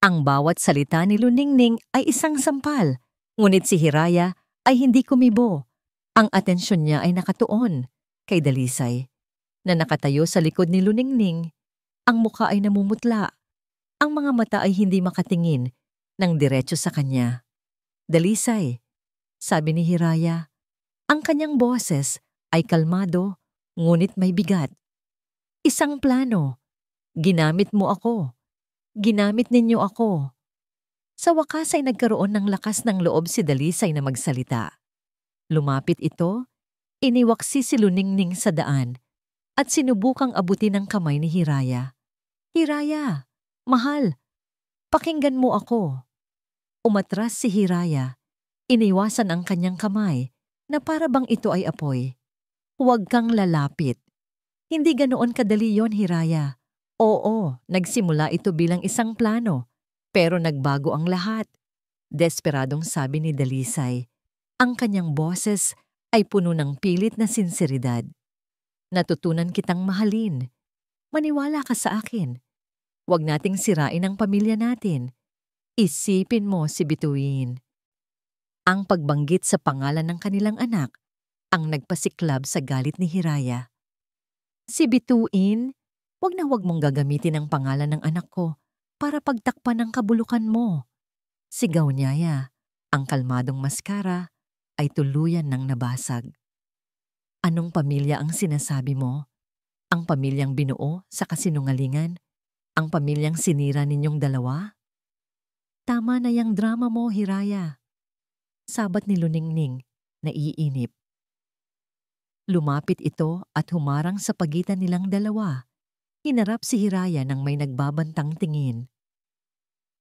Ang bawat salita ni Luningning ay isang sampal, ngunit si Hiraya ay hindi kumibo. Ang atensyon niya ay nakatuon kay Dalisay, na nakatayo sa likod ni Luningning. Ang mukha ay namumutla. Ang mga mata ay hindi makatingin ng diretso sa kanya. Dalisay, sabi ni Hiraya. Ang kanyang boses ay kalmado, ngunit may bigat. Isang plano. Ginamit mo ako. Ginamit ninyo ako. Sa wakas ay nagkaroon ng lakas ng loob si Dalisay na magsalita. Lumapit ito, iniwaksi si Luningning sa daan, at sinubukang abutin ang kamay ni Hiraya. Hiraya, mahal, pakinggan mo ako. Umatras si Hiraya, iniwasan ang kanyang kamay na para bang ito ay apoy. Huwag kang lalapit. Hindi ganoon kadali yon, Hiraya. Oo, nagsimula ito bilang isang plano, pero nagbago ang lahat. Desperadong sabi ni Dalisay. Ang kanyang boses ay puno ng pilit na sinseridad. Natutunan kitang mahalin. Maniwala ka sa akin. Huwag nating sirain ang pamilya natin. Isipin mo si Bituin. Ang pagbanggit sa pangalan ng kanilang anak ang nagpasiklab sa galit ni Hiraya. Si Bituin, huwag mong gagamitin ang pangalan ng anak ko para pagtakpan ang kabulukan mo. Sigaw niyaya. Ang kalmadong maskara ay tuluyan ng nabasag. Anong pamilya ang sinasabi mo? Ang pamilyang binuo sa kasinungalingan? Ang pamilyang sinira ninyong dalawa? Tama na yang drama mo, Hiraya. Sabat ni Luningning, naiinip. Lumapit ito at humarang sa pagitan nilang dalawa. Hinarap si Hiraya nang may nagbabantang tingin.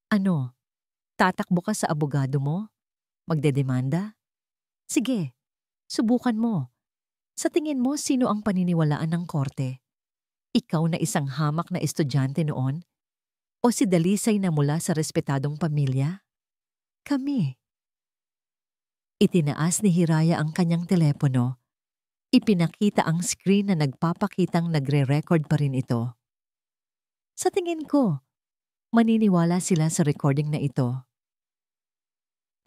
Ano? Tatakbo ka sa abogado mo? Magdedemanda? Sige, subukan mo. Sa tingin mo, sino ang paniniwalaan ng korte? Ikaw na isang hamak na estudyante noon? O si Dalisay na mula sa respetadong pamilya? Kami. Itinaas ni Hiraya ang kanyang telepono. Ipinakita ang screen na nagpapakitang nagre-record pa rin ito. Sa tingin ko, maniniwala sila sa recording na ito.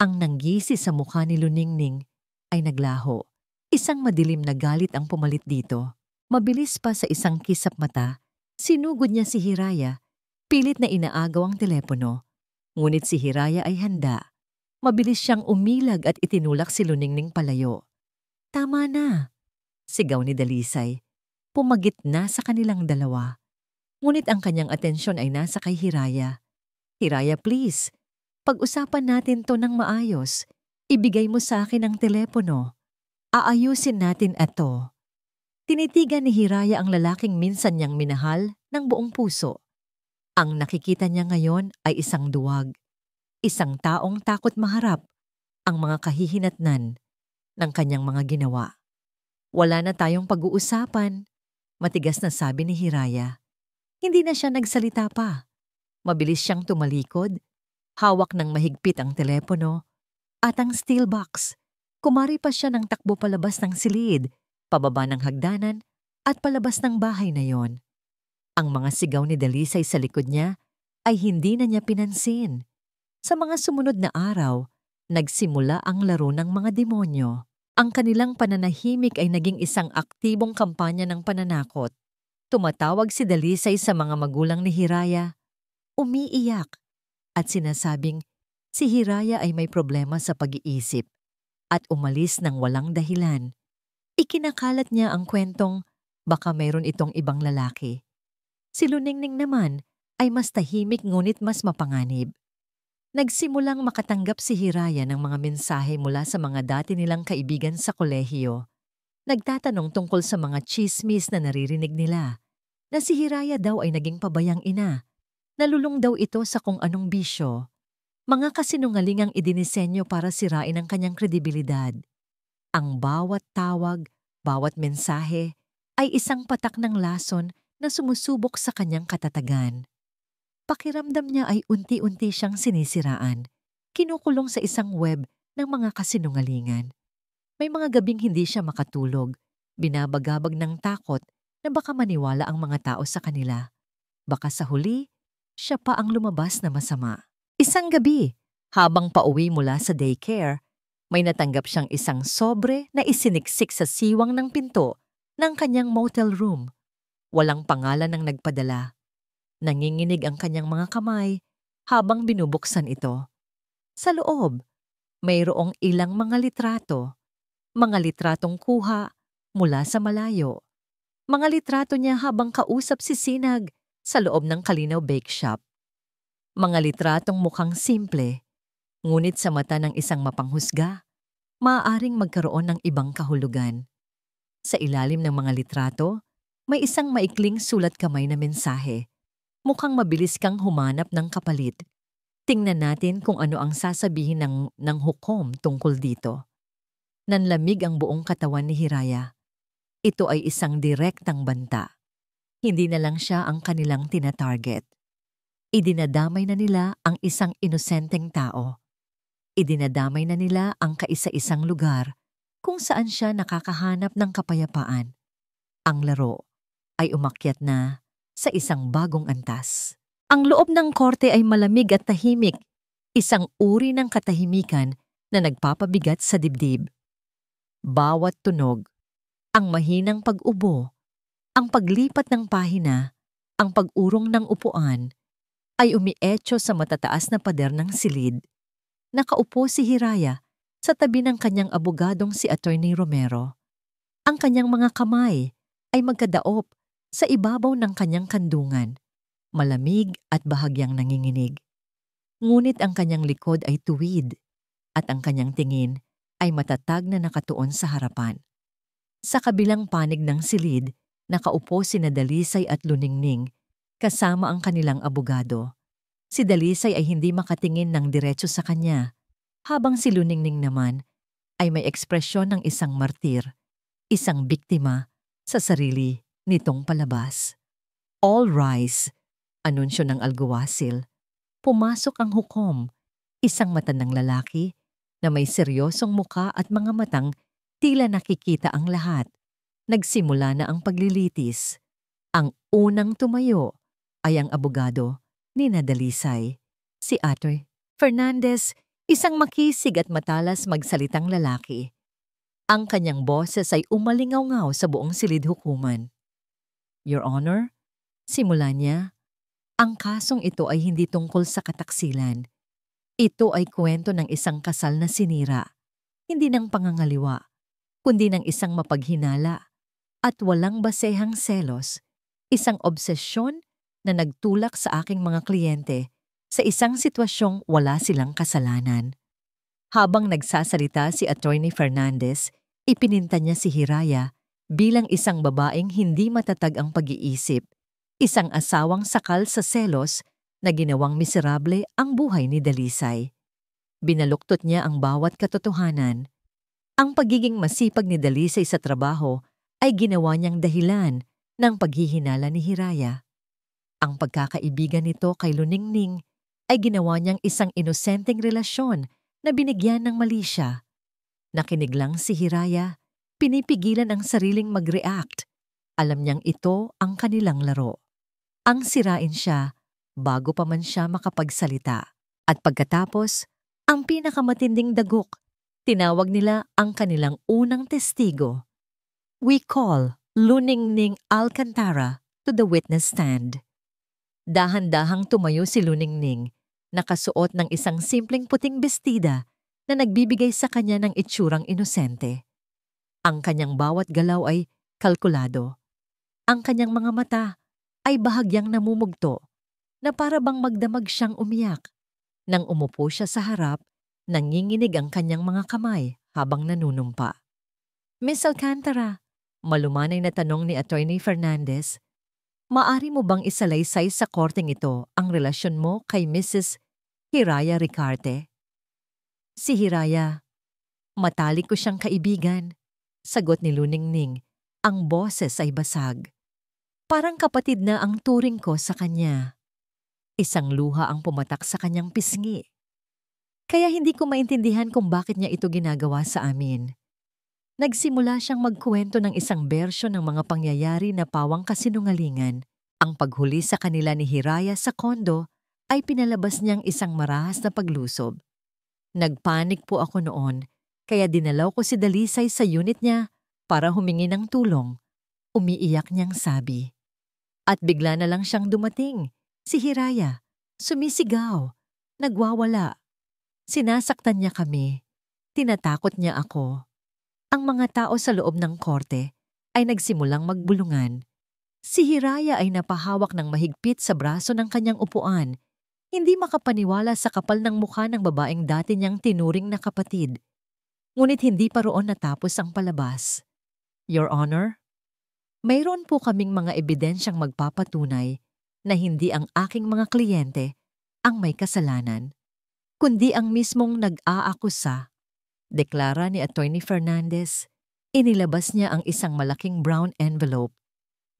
Ang nanggisi sa mukha ni Luningning ay naglaho. Isang madilim na galit ang pumalit dito. Mabilis pa sa isang kisap mata, sinugod niya si Hiraya. Pilit na inaagaw ang telepono. Ngunit si Hiraya ay handa. Mabilis siyang umilag at itinulak si Luningning palayo. Tama na, sigaw ni Dalisay. Pumagit na sa kanilang dalawa. Ngunit ang kanyang atensyon ay nasa kay Hiraya. Hiraya, please. Pag-usapan natin to ng maayos. Ibigay mo sa akin ang telepono. Aayusin natin ito. Tinitigan ni Hiraya ang lalaking minsan niyang minahal ng buong puso. Ang nakikita niya ngayon ay isang duwag. Isang taong takot maharap ang mga kahihinatnan ng kanyang mga ginawa. Wala na tayong pag-uusapan, matigas na sabi ni Hiraya. Hindi na siya nagsalita pa. Mabilis siyang tumalikod, hawak ng mahigpit ang telepono at ang steel box. Kumari pa siya ng takbo palabas ng silid, pababa ng hagdanan at palabas ng bahay na yon. Ang mga sigaw ni Dalisay sa likod niya ay hindi na niya pinansin. Sa mga sumunod na araw, nagsimula ang laro ng mga demonyo. Ang kanilang pananahimik ay naging isang aktibong kampanya ng pananakot. Tumatawag si Dalisay sa mga magulang ni Hiraya, umiiyak, at sinasabing si Hiraya ay may problema sa pag-iisip at umalis ng walang dahilan. Ikinakalat niya ang kwentong baka mayroon itong ibang lalaki. Si Luningning naman ay mas tahimik ngunit mas mapanganib. Nagsimulang makatanggap si Hiraya ng mga mensahe mula sa mga dati nilang kaibigan sa kolehiyo. Nagtatanong tungkol sa mga chismis na naririnig nila, na si Hiraya daw ay naging pabayang ina. Nalulung daw ito sa kung anong bisyo. Mga kasinungalingang idinisenyo para sirain ang kanyang kredibilidad. Ang bawat tawag, bawat mensahe ay isang patak ng lason na sumusubok sa kanyang katatagan. Pakiramdam niya ay unti-unti siyang sinisiraan, kinukulong sa isang web ng mga kasinungalingan. May mga gabing hindi siya makatulog, binabagabag ng takot na baka maniwala ang mga tao sa kanila. Baka sa huli, siya pa ang lumabas na masama. Isang gabi, habang pauwi mula sa daycare, may natanggap siyang isang sobre na isiniksik sa siwang ng pinto ng kanyang motel room. Walang pangalan ng nagpadala. Nanginginig ang kanyang mga kamay habang binubuksan ito. Sa loob, mayroong ilang mga litratong kuha mula sa malayo. Mga litrato niya habang kausap si Sinag sa loob ng Kalinaw Bake Shop. Mga litratong mukhang simple, ngunit sa mata ng isang mapanghusga, maaaring magkaroon ng ibang kahulugan. Sa ilalim ng mga litrato, may isang maikling sulat kamay na mensahe. Mukhang mabilis kang humanap ng kapalit. Tingnan natin kung ano ang sasabihin ng hukom tungkol dito. Nanlamig ang buong katawan ni Hiraya. Ito ay isang direktang banta. Hindi na lang siya ang kanilang tinatarget. Idinadamay na nila ang isang inosenteng tao. Idinadamay na nila ang kaisa-isang lugar kung saan siya nakakahanap ng kapayapaan. Ang laro ay umakyat na sa isang bagong antas. Ang loob ng korte ay malamig at tahimik, isang uri ng katahimikan na nagpapabigat sa dibdib. Bawat tunog, ang mahinang pag-ubo, ang paglipat ng pahina, ang pag-urong ng upuan, ay umietso sa matataas na pader ng silid. Nakaupo si Hiraya sa tabi ng kanyang abogadong si Attorney Romero. Ang kanyang mga kamay ay magkadaop sa ibabaw ng kanyang kandungan, malamig at bahagyang nanginginig. Ngunit ang kanyang likod ay tuwid at ang kanyang tingin ay matatag na nakatuon sa harapan. Sa kabilang panig ng silid, nakaupo sina Dalisay at Luningning kasama ang kanilang abogado. Si Dalisay ay hindi makatingin ng diretso sa kanya, habang si Luningning naman ay may ekspresyon ng isang martir, isang biktima sa sarili nitong palabas. All rise, anunsyo ng alguwasil. Pumasok ang hukom, isang matandang lalaki na may seryosong muka at mga matang tila nakikita ang lahat. Nagsimula na ang paglilitis. Ang unang tumayo ay ang abogado ni Dalisay, si Atty. Fernandez, isang makisig at matalas magsalitang lalaki. Ang kanyang boses ay umalingaw-ngaw sa buong silid hukuman. Your Honor, simula niya, ang kasong ito ay hindi tungkol sa kataksilan. Ito ay kwento ng isang kasal na sinira, hindi ng pangangaliwa, kundi ng isang mapaghinala at walang basehang selos, isang obsesyon na nagtulak sa aking mga kliyente sa isang sitwasyong wala silang kasalanan. Habang nagsasalita si Attorney Fernandez, ipininta niya si Hiraya bilang isang babaeng hindi matatag ang pag-iisip, isang asawang sakal sa selos na ginawang miserable ang buhay ni Dalisay. Binaluktot niya ang bawat katotohanan. Ang pagiging masipag ni Dalisay sa trabaho ay ginawa niyang dahilan ng paghihinala ni Hiraya. Ang pagkakaibigan nito kay Luningning ay ginawa niyang isang inosenteng relasyon na binigyan ng mali siya. Nakinig lang si Hiraya, pinipigilan ang sariling mag-react. Alam niyang ito ang kanilang laro. Ang sirain siya bago pa man siya makapagsalita. At pagkatapos, ang pinakamatinding dagok, tinawag nila ang kanilang unang testigo. We call Luningning Alcantara to the witness stand. Dahan-dahang tumayo si Luningning, nakasuot ng isang simpleng puting bestida na nagbibigay sa kanya ng itsurang inosente. Ang kanyang bawat galaw ay kalkulado. Ang kanyang mga mata ay bahagyang namumugto na para bang magdamag siyang umiyak. Nang umupo siya sa harap, nanginginig ang kanyang mga kamay habang nanunumpa. Miss Alcantara, malumanay na tanong ni Attorney Fernandez, maari mo bang isalaysay sa korteng ito ang relasyon mo kay Mrs. Hiraya Ricarte? Si Hiraya, matalik ko siyang kaibigan, sagot ni Luningning, ang boses ay basag. Parang kapatid na ang turing ko sa kanya. Isang luha ang pumatak sa kanyang pisngi. Kaya hindi ko maintindihan kung bakit niya ito ginagawa sa amin. Nagsimula siyang magkuwento ng isang bersyon ng mga pangyayari na pawang kasinungalingan. Ang paghuli sa kanila ni Hiraya sa kondo ay pinalabas niyang isang marahas na paglusob. Nagpanik po ako noon, kaya dinalaw ko si Dalisay sa unit niya para humingi ng tulong. Umiiyak niyang sabi. At bigla na lang siyang dumating, si Hiraya, sumisigaw, nagwawala. Sinasaktan niya kami, tinatakot niya ako. Ang mga tao sa loob ng korte ay nagsimulang magbulungan. Si Hiraya ay napahawak ng mahigpit sa braso ng kanyang upuan, hindi makapaniwala sa kapal ng mukha ng babaeng dati niyang tinuring na kapatid. Ngunit hindi pa roon natapos ang palabas. Your Honor, mayroon po kaming mga ebidensyang magpapatunay na hindi ang aking mga kliyente ang may kasalanan, kundi ang mismong nag-aakusa. Deklara ni Attorney Fernandez, Inilabas niya ang isang malaking brown envelope.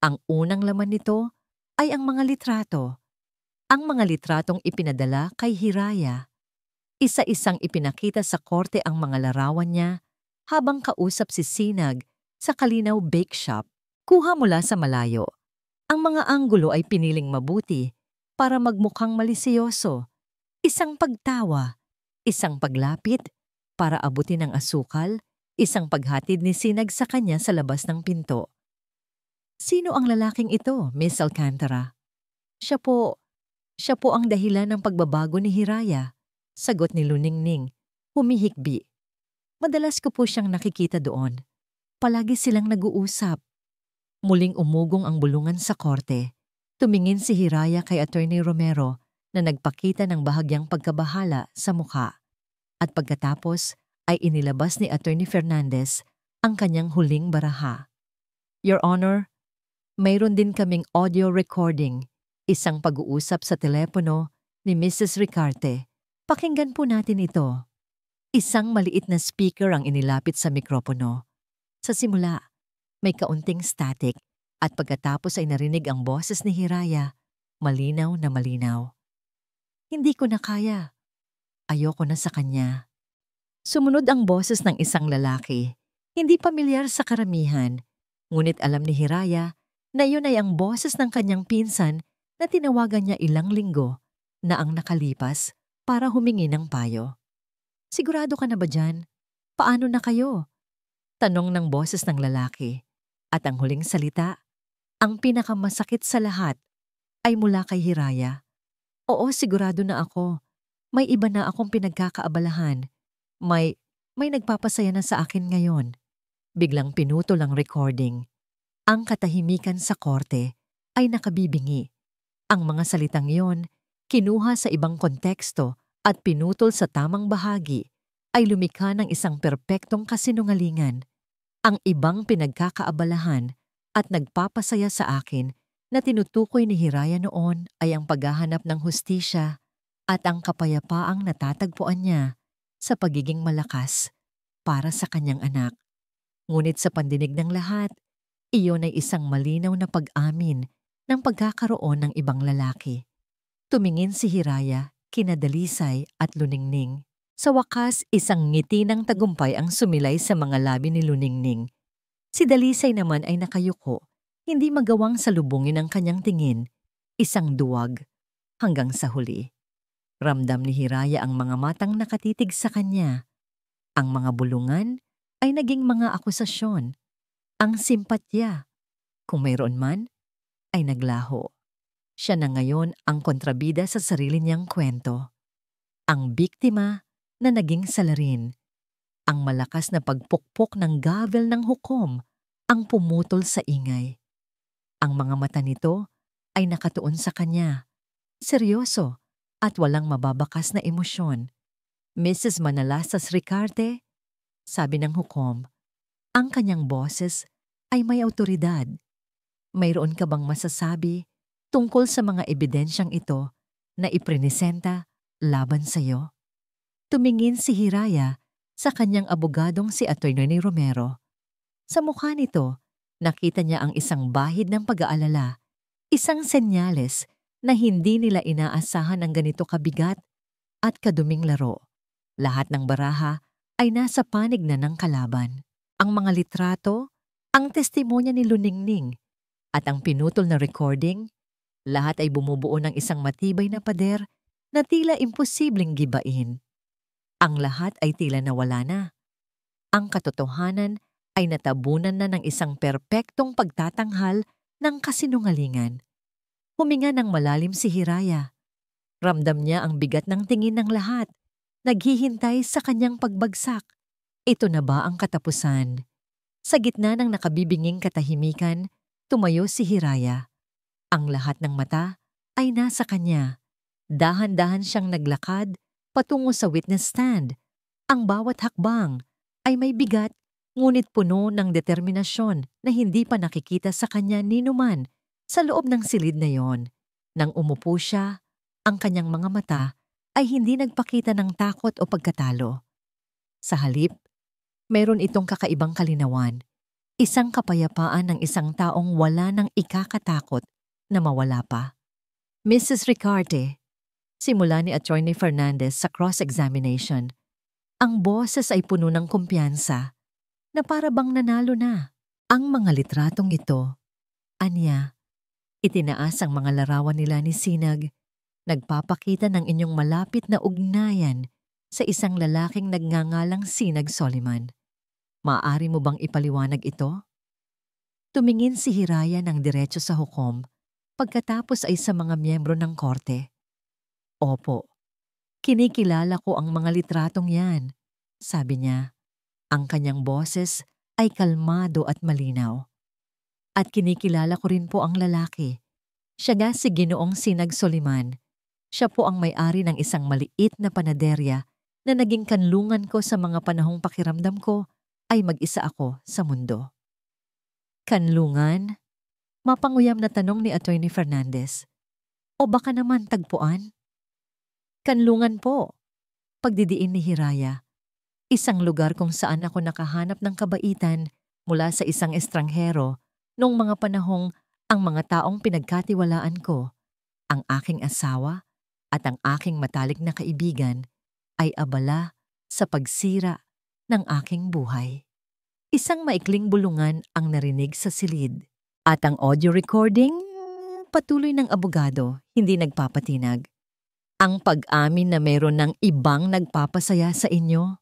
Ang unang laman nito ay ang mga litrato. Ang mga litratong ipinadala kay Hiraya. Isa-isang ipinakita sa korte ang mga larawan niya habang kausap si Sinag sa Kalinaw Bake Shop. Kuha mula sa malayo. Ang mga anggulo ay piniling mabuti para magmukhang malisyoso. Isang pagtawa, isang paglapit para abutin ang asukal, isang paghatid ni Sinag sa kanya sa labas ng pinto. Sino ang lalaking ito, Miss Alcantara? Siya po ang dahilan ng pagbabago ni Hiraya, sagot ni Luningning, humihikbi. Madalas ko po siyang nakikita doon. Palagi silang nag-uusap. Muling umugong ang bulungan sa korte. Tumingin si Hiraya kay Attorney Romero na nagpakita ng bahagyang pagkabahala sa mukha. At pagkatapos ay inilabas ni Attorney Fernandez ang kanyang huling baraha. Your Honor, mayroon din kaming audio recording, isang pag-uusap sa telepono ni Mrs. Ricarte. Pakinggan po natin ito. Isang maliit na speaker ang inilapit sa mikropono. Sa simula, may kaunting static at pagkatapos ay narinig ang boses ni Hiraya, malinaw na malinaw. Hindi ko na kaya. Ayoko na sa kanya. Sumunod ang boses ng isang lalaki, hindi pamilyar sa karamihan, ngunit alam ni Hiraya na yun ay ang boses ng kanyang pinsan na tinawagan niya ilang linggo na ang nakalipas para humingi ng payo. Sigurado ka na ba dyan? Paano na kayo? Tanong ng boses ng lalaki. At ang huling salita, ang pinakamasakit sa lahat, ay mula kay Hiraya. Oo, sigurado na ako. May iba na akong pinagkakaabalahan. May nagpapasaya na sa akin ngayon. Biglang pinutol ang recording. Ang katahimikan sa korte ay nakabibingi. Ang mga salitang yon, kinuha sa ibang konteksto at pinutol sa tamang bahagi, ay lumikha ng isang perpektong kasinungalingan. Ang ibang pinagkakaabalahan at nagpapasaya sa akin na tinutukoy ni Hiraya noon ay ang paghahanap ng hustisya at ang kapayapaang natatagpuan niya sa pagiging malakas para sa kanyang anak. Ngunit sa pandinig ng lahat, iyon ay isang malinaw na pag-amin ng pagkakaroon ng ibang lalaki. Tumingin si Hiraya, kinadalisay at Luningning. Sa wakas, isang ngiti ng tagumpay ang sumilay sa mga labi ni Luningning. Si Dalisay naman ay nakayuko, hindi magawang salubungin ang kanyang tingin, isang duwag, hanggang sa huli. Ramdam ni Hiraya ang mga matang nakatitig sa kanya. Ang mga bulungan ay naging mga akusasyon. Ang simpatya, kung mayroon man, ay naglaho. Siya na ngayon ang kontrabida sa sarili niyang kwento. Ang biktima na naging salarin. Ang malakas na pagpukpok ng gavel ng hukom ang pumutol sa ingay. Ang mga mata nito ay nakatuon sa kanya, seryoso at walang mababakas na emosyon. Mrs. Manalastas Ricarte, sabi ng hukom, ang kanyang boses ay may awtoridad. Mayroon ka bang masasabi tungkol sa mga ebidensyang ito na iprinisenta laban sa iyo? Tumingin si Hiraya sa kanyang abogadong si Attorney Romero. Sa mukha nito, nakita niya ang isang bahid ng pag-aalala, isang senyales na hindi nila inaasahan ang ganito kabigat at kaduming laro. Lahat ng baraha ay nasa panig na ng kalaban. Ang mga litrato, ang testimonya ni Luningning, at ang pinutol na recording, lahat ay bumubuo ng isang matibay na pader na tila imposibleng gibain. Ang lahat ay tila nawala na. Ang katotohanan ay natabunan na ng isang perpektong pagtatanghal ng kasinungalingan. Huminga ng malalim si Hiraya. Ramdam niya ang bigat ng tingin ng lahat, naghihintay sa kanyang pagbagsak. Ito na ba ang katapusan? Sa gitna ng nakabibinging katahimikan, tumayo si Hiraya. Ang lahat ng mata ay nasa kanya. Dahan-dahan siyang naglakad patungo sa witness stand. Ang bawat hakbang ay may bigat, ngunit puno ng determinasyon na hindi pa nakikita sa kanya ninuman sa loob ng silid na yon. Nang umupo siya, ang kanyang mga mata ay hindi nagpakita ng takot o pagkatalo. Sa halip, Meron itong kakaibang kalinawan, isang kapayapaan ng isang taong wala nang ikakatakot na mawala pa. Mrs. Ricarte, simula ni Attorney Fernandez sa cross-examination, ang boses ay puno ng kumpiyansa na para bang nanalo na. Ang mga litratong ito, anya, itinaas ang mga larawan nila ni Sinag, nagpapakita ng inyong malapit na ugnayan sa isang lalaking nagngangalang Sinag Soliman. Maaari mo bang ipaliwanag ito? Tumingin si Hiraya ng diretso sa hukom, pagkatapos ay sa mga miyembro ng korte. Opo, kinikilala ko ang mga litratong yan, sabi niya. Ang kanyang boses ay kalmado at malinaw. At kinikilala ko rin po ang lalaki. Siya nga si Ginoong Sinag Soliman. Siya po ang may-ari ng isang maliit na panaderya na naging kanlungan ko sa mga panahong pakiramdam ko ay mag-isa ako sa mundo. Kanlungan? Mapanguyam na tanong ni Attorney Fernandez. O baka naman tagpuan? Kanlungan po. Pagdidiin ni Hiraya. Isang lugar kung saan ako nakahanap ng kabaitan mula sa isang estranghero noong mga panahong ang mga taong pinagkatiwalaan ko, ang aking asawa at ang aking matalik na kaibigan ay abala sa pagsira ng aking buhay. Isang maikling bulungan ang narinig sa silid at ang audio recording, patuloy ng abogado, hindi nagpapatinag. Ang pag-amin na meron ng ibang nagpapasaya sa inyo?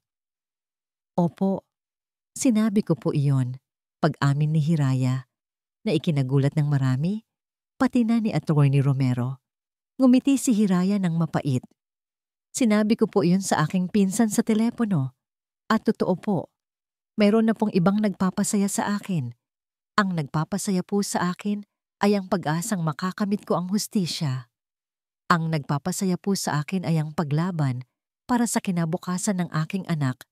Opo, sinabi ko po iyon, pag-amin ni Hiraya, na ikinagulat ng marami, pati na ni Attorney Romero. Ngumiti si Hiraya ng mapait. Sinabi ko po iyon sa aking pinsan sa telepono. At totoo po, mayroon na pong ibang nagpapasaya sa akin. Ang nagpapasaya po sa akin ay ang pag-asang makakamit ko ang hustisya. Ang nagpapasaya po sa akin ay ang paglaban para sa kinabukasan ng aking anak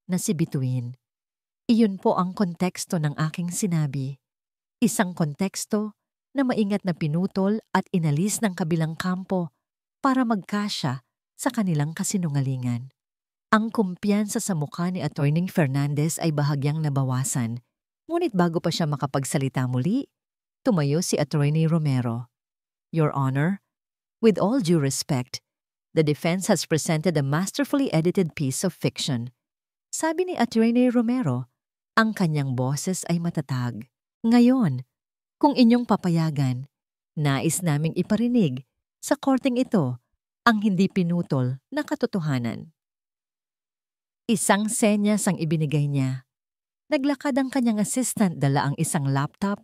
na si Bituin. Iyon po ang konteksto ng aking sinabi. Isang konteksto na maingat na pinutol at inalis ng kabilang kampo para magkasya sa kanilang kasinungalingan. Ang kumpiyansa sa mukha ni Attorney Fernandez ay bahagyang nabawasan, ngunit bago pa siya makapagsalita muli, tumayo si Attorney Romero. Your Honor, with all due respect, the defense has presented a masterfully edited piece of fiction. Sabi ni Attorney Romero, ang kanyang boses ay matatag. Ngayon, kung inyong papayagan, nais naming iparinig sa korteng ito ang hindi pinutol na katotohanan. Isang senyas ang ibinigay niya. Naglakad ang kanyang assistant, dala ang isang laptop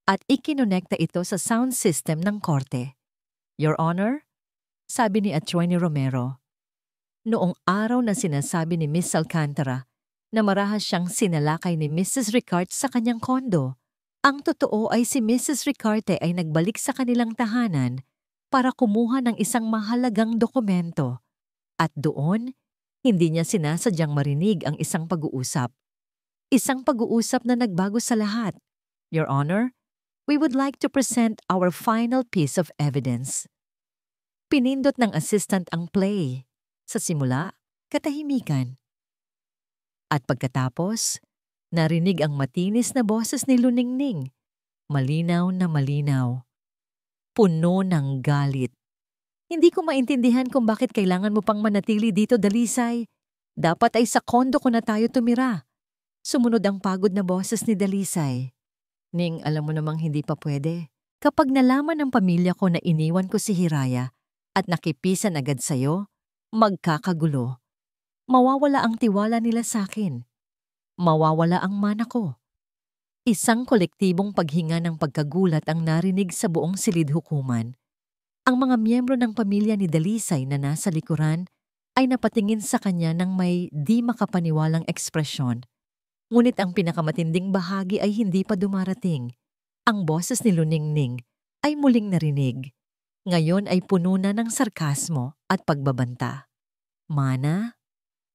at ikinonekta ito sa sound system ng korte. Your Honor, sabi ni Attorney Romero, noong araw na sinasabi ni Miss Alcantara na marahas siyang sinalakay ni Mrs. Ricarte sa kanyang kondo, ang totoo ay si Mrs. Ricarte ay nagbalik sa kanilang tahanan para kumuha ng isang mahalagang dokumento at doon, hindi niya sinasadyang marinig ang isang pag-uusap. Isang pag-uusap na nagbago sa lahat. Your Honor, we would like to present our final piece of evidence. Pinindot ng assistant ang play. Sa simula, katahimikan. At pagkatapos, narinig ang matinis na boses ni Luningning. Malinaw na malinaw. Puno ng galit. Hindi ko maintindihan kung bakit kailangan mo pang manatili dito, Dalisay. Dapat ay sa kondo ko na tayo tumira. Sumunod ang pagod na boses ni Dalisay. Ning, alam mo namang hindi pa pwede. Kapag nalaman ng pamilya ko na iniwan ko si Hiraya at nakipisan agad sa'yo, magkakagulo. Mawawala ang tiwala nila sa akin. Mawawala ang mana ko. Isang kolektibong paghinga ng pagkagulat ang narinig sa buong silid hukuman. Ang mga miyembro ng pamilya ni Dalisay na nasa likuran ay napatingin sa kanya ng may di makapaniwalang ekspresyon. Ngunit ang pinakamatinding bahagi ay hindi pa dumarating. Ang boses ni Luningning ay muling narinig. Ngayon ay puno na ng sarkasmo at pagbabanta. Mana?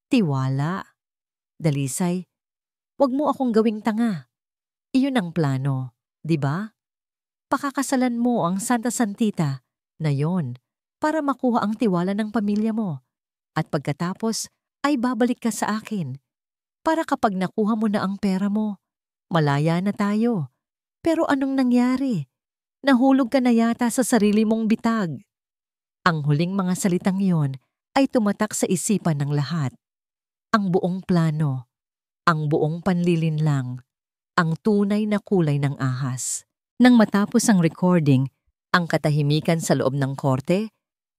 Tiwala? Dalisay, wag mo akong gawing tanga. Iyon ang plano, di ba? Pakakasalan mo ang Santa Santita na yon para makuha ang tiwala ng pamilya mo. At pagkatapos ay babalik ka sa akin. Para kapag nakuha mo na ang pera mo, malaya na tayo. Pero anong nangyari? Nahulog ka na yata sa sarili mong bitag. Ang huling mga salitang iyon ay tumatak sa isipan ng lahat. Ang buong plano, ang buong panlilinlang, ang tunay na kulay ng ahas. Nang matapos ang recording, ang katahimikan sa loob ng korte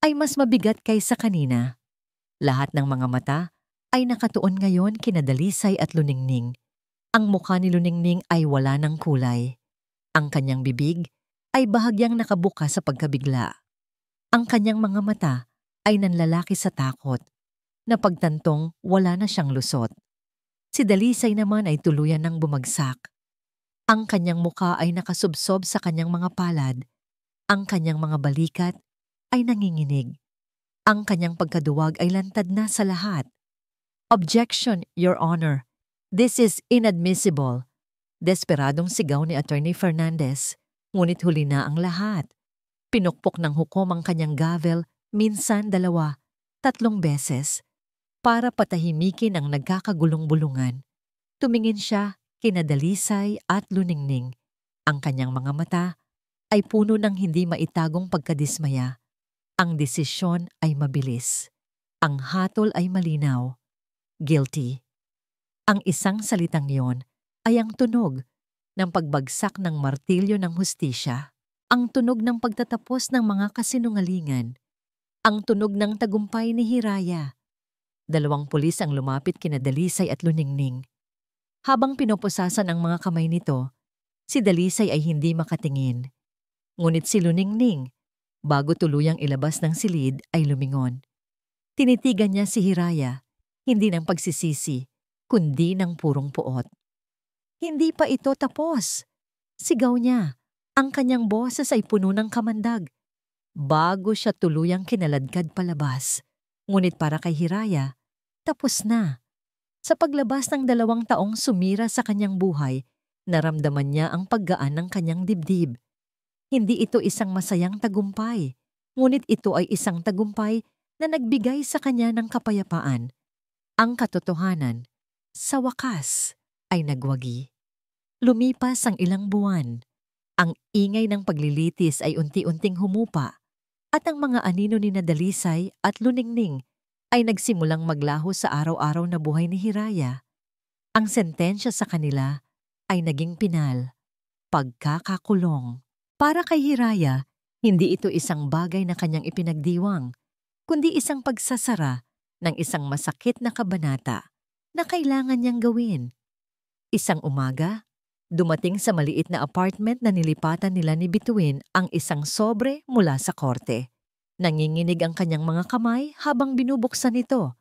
ay mas mabigat kaysa kanina. Lahat ng mga mata ay nakatuon ngayon kina Dalisay at Luningning. Ang mukha ni Luningning ay wala ng kulay. Ang kanyang bibig ay bahagyang nakabuka sa pagkabigla. Ang kanyang mga mata ay nanlalaki sa takot, na pagtantong wala na siyang lusot. Si Dalisay naman ay tuluyan ng bumagsak. Ang kanyang mukha ay nakasubsob sa kanyang mga palad. Ang kanyang mga balikat ay nanginginig. Ang kanyang pagkaduwag ay lantad na sa lahat. "Objection, Your Honor. This is inadmissible." Desperadong sigaw ni Attorney Fernandez, ngunit huli na ang lahat. Pinukpok ng hukom ang kanyang gavel, minsan 2, 3 beses, para patahimikin ang nagkakagulong-bulungan. Tumingin siya kina Dalisay at Luningning. Ang kanyang mga mata ay puno ng hindi maitagong pagkadismaya. Ang desisyon ay mabilis. Ang hatol ay malinaw. Guilty. Ang isang salitang yon ay ang tunog ng pagbagsak ng martilyo ng hustisya. Ang tunog ng pagtatapos ng mga kasinungalingan. Ang tunog ng tagumpay ni Hiraya. 2 pulis ang lumapit kina Dalisay at Luningning. Habang pinoposasan ang mga kamay nito, si Dalisay ay hindi makatingin. Ngunit si Luningning, bago tuluyang ilabas ng silid, ay lumingon. Tinitigan niya si Hiraya, hindi ng pagsisisi, kundi ng purong puot. "Hindi pa ito tapos!" Sigaw niya. Ang kanyang boses ay puno ng kamandag. Bago siya tuluyang kinaladkad palabas. Ngunit para kay Hiraya, tapos na. Sa paglabas ng 2 taong sumira sa kanyang buhay, naramdaman niya ang paggaan ng kanyang dibdib. Hindi ito isang masayang tagumpay, ngunit ito ay isang tagumpay na nagbigay sa kanya ng kapayapaan. Ang katotohanan, sa wakas, ay nagwagi. Lumipas ang ilang buwan. Ang ingay ng paglilitis ay unti-unting humupa at ang mga anino ni Dalisay at Luningning ay nagsimulang maglaho sa araw-araw na buhay ni Hiraya. Ang sentensya sa kanila ay naging pinal, pagkakakulong. Para kay Hiraya, hindi ito isang bagay na kanyang ipinagdiwang, kundi isang pagsasara ng isang masakit na kabanata na kailangan niyang gawin. Isang umaga, dumating sa maliit na apartment na nilipatan nila ni Bituin ang isang sobre mula sa korte. Nanginginig ang kanyang mga kamay habang binubuksan ito.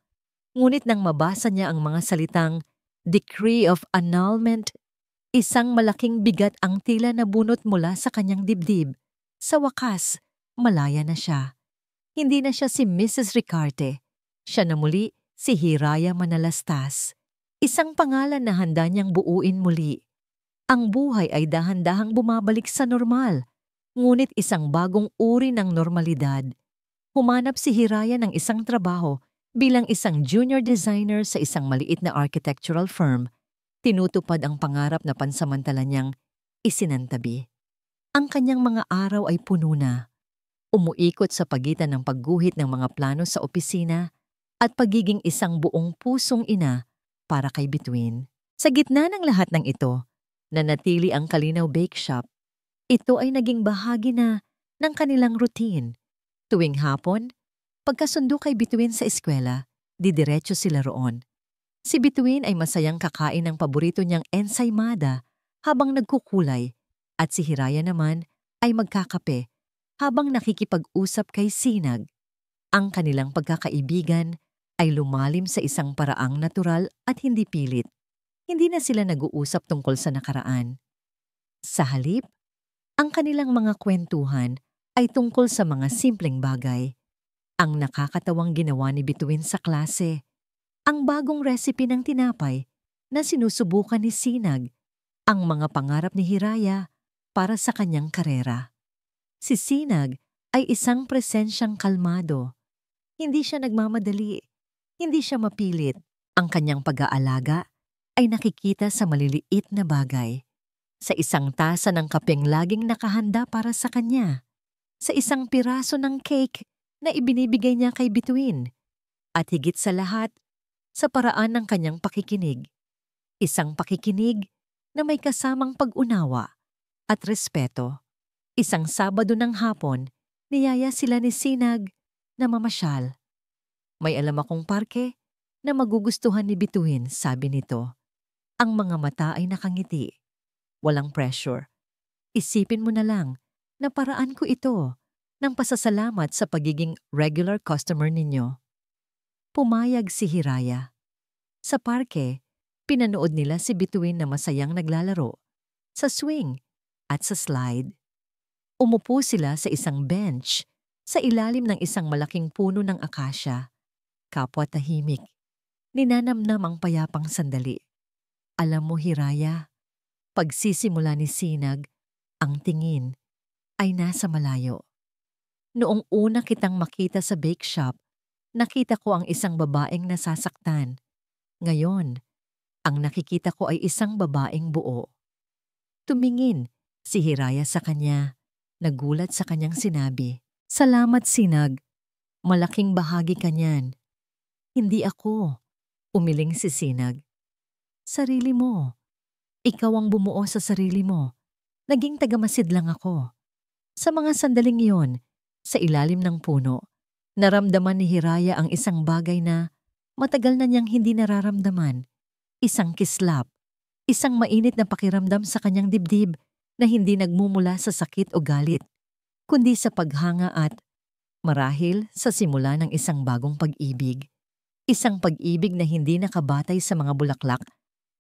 Ngunit nang mabasa niya ang mga salitang "Decree of Annulment", isang malaking bigat ang tila nabunot mula sa kanyang dibdib. Sa wakas, malaya na siya. Hindi na siya si Mrs. Ricarte. Siya na muli si Hiraya Manalastas. Isang pangalan na handa niyang buuin muli. Ang buhay ay dahan-dahang bumabalik sa normal, ngunit isang bagong uri ng normalidad. Humanap si Hiraya ng isang trabaho bilang isang junior designer sa isang maliit na architectural firm. Tinutupad ang pangarap na pansamantala niyang isinantabi. Ang kanyang mga araw ay puno na. Umuikot sa pagitan ng pagguhit ng mga plano sa opisina at pagiging isang buong pusong ina para kay Bituin. Sa gitna ng lahat ng ito, nanatili ang Kalinaw Bake Shop. Ito ay naging bahagi na ng kanilang routine. Tuwing hapon, pagkasundo kay Bituin sa eskwela, didiretso sila roon. Si Bituin ay masayang kakain ng paborito niyang ensaymada habang nagkukulay at si Hiraya naman ay magkakape habang nakikipag-usap kay Sinag. Ang kanilang pagkakaibigan ay lumalim sa isang paraang natural at hindi pilit. Hindi na sila nag-uusap tungkol sa nakaraan. Sa halip, ang kanilang mga kwentuhan ay tungkol sa mga simpleng bagay. Ang nakakatawang ginawa ni Bituin sa klase, ang bagong recipe ng tinapay na sinusubukan ni Sinag, ang mga pangarap ni Hiraya para sa kanyang karera. Si Sinag ay isang presensyang kalmado. Hindi siya nagmamadali, hindi siya mapilit. Ang kanyang pag-aalaga ay nakikita sa maliliit na bagay. Sa isang tasa ng kapeng laging nakahanda para sa kanya. Sa isang piraso ng cake na ibinibigay niya kay Bituin. At higit sa lahat, sa paraan ng kanyang pakikinig. Isang pakikinig na may kasamang pag-unawa at respeto. Isang Sabado ng hapon, niyaya sila ni Sinag na mamasyal. May alam akong parke na magugustuhan ni Bituin, sabi nito. Ang mga mata ay nakangiti. Walang pressure. Isipin mo na lang na paraan ko ito ng pasasalamat sa pagiging regular customer ninyo. Pumayag si Hiraya. Sa parke, pinanood nila si Bituin na masayang naglalaro, sa swing at sa slide. Umupo sila sa isang bench sa ilalim ng isang malaking puno ng akasya. Kapwa tahimik. Ninanamnam ang payapang sandali. Alam mo, Hiraya, pagsisimula ni Sinag, ang tingin ay nasa malayo. Noong una kitang makita sa bake shop, nakita ko ang isang babaeng nasasaktan. Ngayon, ang nakikita ko ay isang babaeng buo. Tumingin si Hiraya sa kanya, nagulat sa kanyang sinabi, "Salamat, Sinag. Malaking bahagi ka niyan." "Hindi ako," umiling si Sinag. "Sarili mo. Ikaw ang bumuo sa sarili mo. Naging tagamasid lang ako." Sa mga sandaling iyon, sa ilalim ng puno, naramdaman ni Hiraya ang isang bagay na matagal na niyang hindi nararamdaman. Isang kislap, isang mainit na pakiramdam sa kanyang dibdib na hindi nagmumula sa sakit o galit, kundi sa paghanga at, marahil, sa simula ng isang bagong pag-ibig. Isang pag-ibig na hindi nakabatay sa mga bulaklak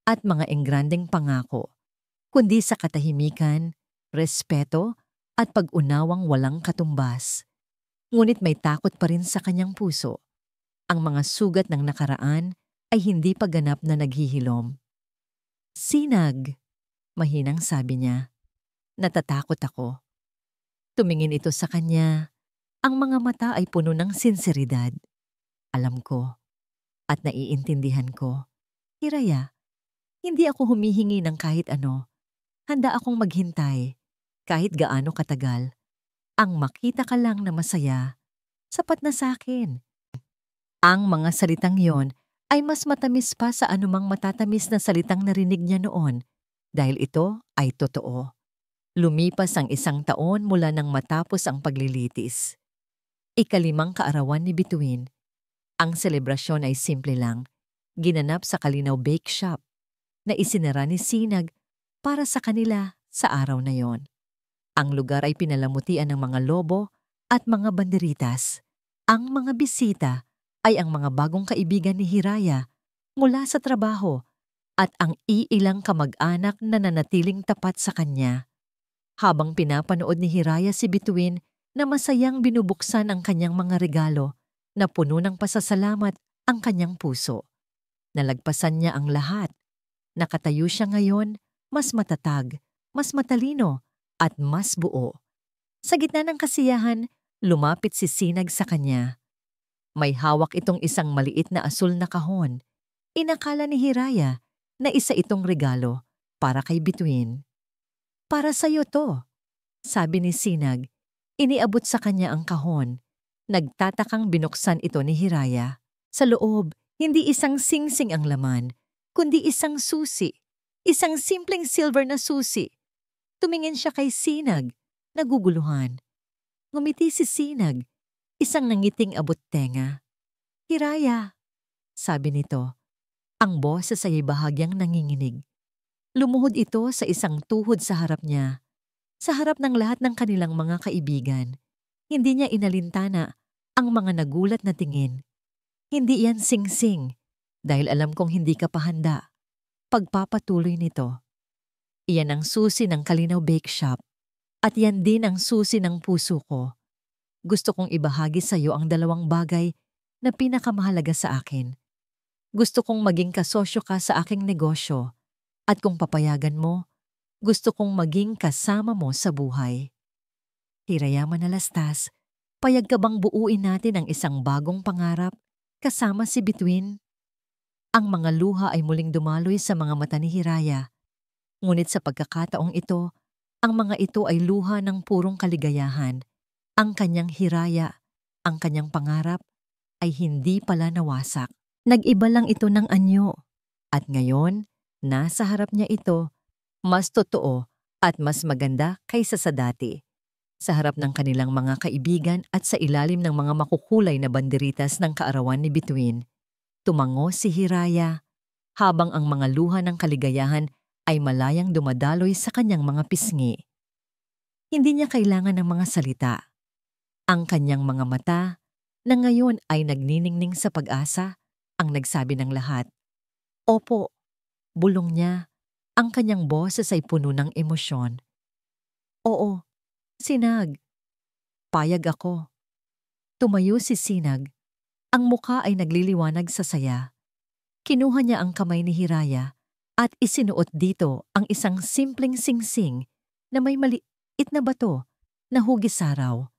at mga engrandeng pangako, kundi sa katahimikan, respeto, at pag-unawang walang katumbas. Ngunit may takot pa rin sa kanyang puso. Ang mga sugat ng nakaraan ay hindi pa ganap na naghihilom. "Sinag," mahinang sabi niya. "Natatakot ako." Tumingin ito sa kanya. Ang mga mata ay puno ng sinseridad. "Alam ko at naiintindihan ko. Hiraya, hindi ako humihingi ng kahit ano. Handa akong maghintay, kahit gaano katagal. Ang makita ka lang na masaya, sapat na sa akin." Ang mga salitang yon ay mas matamis pa sa anumang matatamis na salitang narinig niya noon dahil ito ay totoo. Lumipas ang 1 taon mula nang matapos ang paglilitis. 5 kaarawan ni Bituin. Ang selebrasyon ay simple lang, ginanap sa Kalinaw Bake Shop na isinara ni Sinag para sa kanila sa araw na yon. Ang lugar ay pinalamutian ng mga lobo at mga banderitas. Ang mga bisita ay ang mga bagong kaibigan ni Hiraya mula sa trabaho at ang iilang kamag-anak na nanatiling tapat sa kanya. Habang pinapanood ni Hiraya si Bituin na masayang binubuksan ang kanyang mga regalo na puno ng pasasalamat ang kanyang puso. Nalagpasan niya ang lahat. Nakatayo siya ngayon, mas matatag, mas matalino, at mas buo. Sa gitna ng kasiyahan, lumapit si Sinag sa kanya. May hawak itong isang maliit na asul na kahon. Inakala ni Hiraya na isa itong regalo para kay Bituin. "Para sa'yo to," sabi ni Sinag. Iniabot sa kanya ang kahon. Nagtatakang binuksan ito ni Hiraya. Sa loob, hindi isang singsing ang laman, kundi isang susi. Isang simpleng silver na susi. Tumingin siya kay Sinag, naguguluhan. Ngumiti si Sinag, isang nangiting abot tenga. "Hiraya," sabi nito. Ang boses ay bahagyang nanginginig. Lumuhod ito sa isang tuhod sa harap niya, sa harap ng lahat ng kanilang mga kaibigan. Hindi niya inalintana ang mga nagulat na tingin. "Hindi yan singsing, dahil alam kong hindi ka pa handa." Pagpapatuloy nito. "Iyan ang susi ng Kalinaw Bake Shop, at yan din ang susi ng puso ko. Gusto kong ibahagi sa iyo ang 2 bagay na pinakamahalaga sa akin. Gusto kong maging kasosyo ka sa aking negosyo, at kung papayagan mo, gusto kong maging kasama mo sa buhay." Hiraya Manalastas, payag ka bang buuin natin ang isang bagong pangarap kasama si Bituin? Ang mga luha ay muling dumaloy sa mga mata ni Hiraya. Ngunit sa pagkakataong ito, ang mga ito ay luha ng purong kaligayahan. Ang kanyang Hiraya, ang kanyang pangarap, ay hindi pala nawasak. Nag-iba lang ito ng anyo. At ngayon, nasa harap niya ito, mas totoo at mas maganda kaysa sa dati. Sa harap ng kanilang mga kaibigan at sa ilalim ng mga makukulay na banderitas ng kaarawan ni Bituin, tumango si Hiraya habang ang mga luha ng kaligayahan ay malayang dumadaloy sa kanyang mga pisngi. Hindi niya kailangan ng mga salita. Ang kanyang mga mata, na ngayon ay nagniningning sa pag-asa, ang nagsabi ng lahat. Opo, bulong niya. Ang kanyang boses ay puno ng emosyon. Oo, Sinag. Payag ako. Tumayo si Sinag. Ang mukha ay nagliliwanag sa saya. Kinuha niya ang kamay ni Hiraya at isinuot dito ang isang simpleng singsing na may maliit na bato na hugis saraw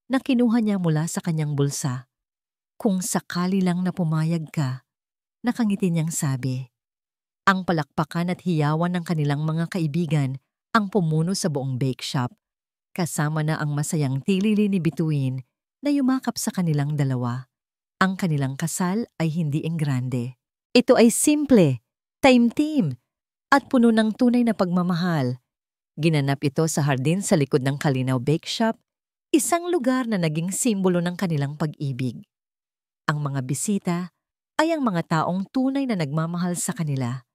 na kinuha niya mula sa kanyang bulsa. Kung sakali lang na pumayag ka, nakangiti niyang sabi. Ang palakpakan at hiyawan ng kanilang mga kaibigan ang pumuno sa buong bake shop, kasama na ang masayang tilili ni Bituin na yumakap sa kanilang dalawa. Ang kanilang kasal ay hindi enggrande. Ito ay simple, taimtim, at puno ng tunay na pagmamahal. Ginanap ito sa hardin sa likod ng Kalinaw Bake Shop, isang lugar na naging simbolo ng kanilang pag-ibig. Ang mga bisita ay ang mga taong tunay na nagmamahal sa kanila.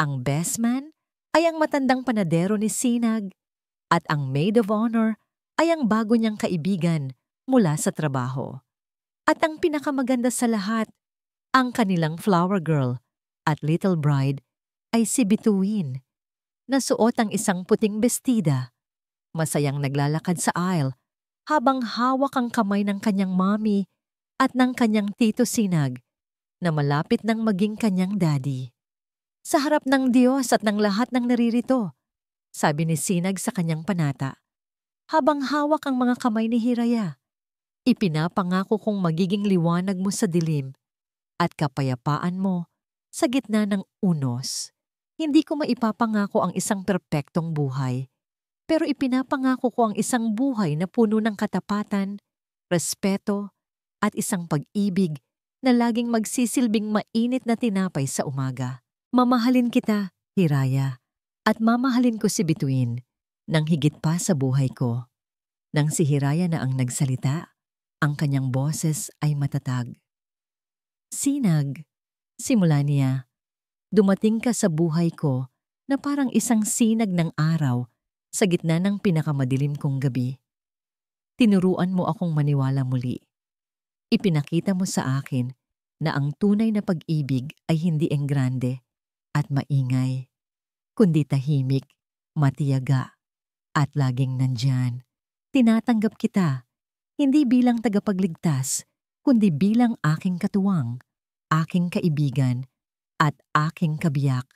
Ang best man ay ang matandang panadero ni Sinag at ang maid of honor ay ang bago niyang kaibigan mula sa trabaho. At ang pinakamaganda sa lahat, ang kanilang flower girl at little bride ay si Bituin, na suot ang isang puting bestida, masayang naglalakad sa aisle habang hawak ang kamay ng kanyang mommy at ng kanyang tito Sinag na malapit nang maging kanyang daddy. Sa harap ng Diyos at ng lahat ng naririto, sabi ni Sinag sa kanyang panata, habang hawak ang mga kamay ni Hiraya. Ipinapangako kong magiging liwanag mo sa dilim at kapayapaan mo sa gitna ng unos. Hindi ko maipapangako ang isang perpektong buhay, pero ipinapangako ko ang isang buhay na puno ng katapatan, respeto, at isang pag-ibig na laging magsisilbing mainit na tinapay sa umaga. Mamahalin kita, Hiraya, at mamahalin ko si Bituin nang higit pa sa buhay ko. Nang si Hiraya na ang nagsalita, ang kanyang boses ay matatag. Sinag, simula niya, dumating ka sa buhay ko na parang isang sinag ng araw sa gitna ng pinakamadilim kong gabi. Tinuruan mo akong maniwala muli. Ipinakita mo sa akin na ang tunay na pag-ibig ay hindi enggrande at maingay, kundi tahimik, matiyaga, at laging nandyan. Tinatanggap kita, hindi bilang tagapagligtas, kundi bilang aking katuwang, aking kaibigan, at aking kabiyak.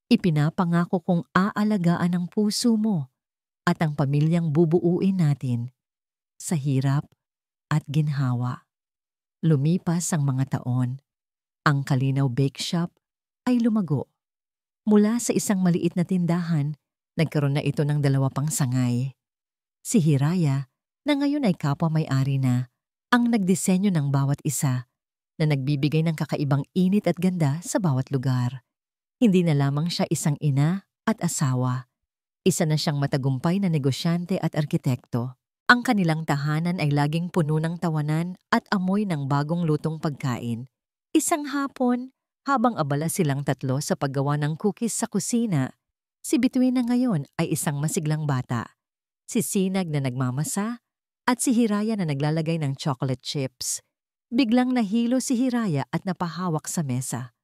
Ipinapangako kong aalagaan ang puso mo at ang pamilyang bubuuin natin sa hirap at ginhawa. Lumipas ang mga taon, ang Kalinaw Bake Shop ay lumago. Mula sa isang maliit na tindahan, nagkaroon na ito ng 2 pang sangay. Si Hiraya, na ngayon ay kapwa may-ari na, ang nagdisenyo ng bawat isa na nagbibigay ng kakaibang init at ganda sa bawat lugar. Hindi na lamang siya isang ina at asawa. Isa na siyang matagumpay na negosyante at arkitekto. Ang kanilang tahanan ay laging puno ng tawanan at amoy ng bagong lutong pagkain. Isang hapon, habang abala silang tatlo sa paggawa ng cookies sa kusina, si Bituin na ngayon ay isang masiglang bata. Si Sinag na nagmamasa at si Hiraya na naglalagay ng chocolate chips. Biglang nahilo si Hiraya at napahawak sa mesa.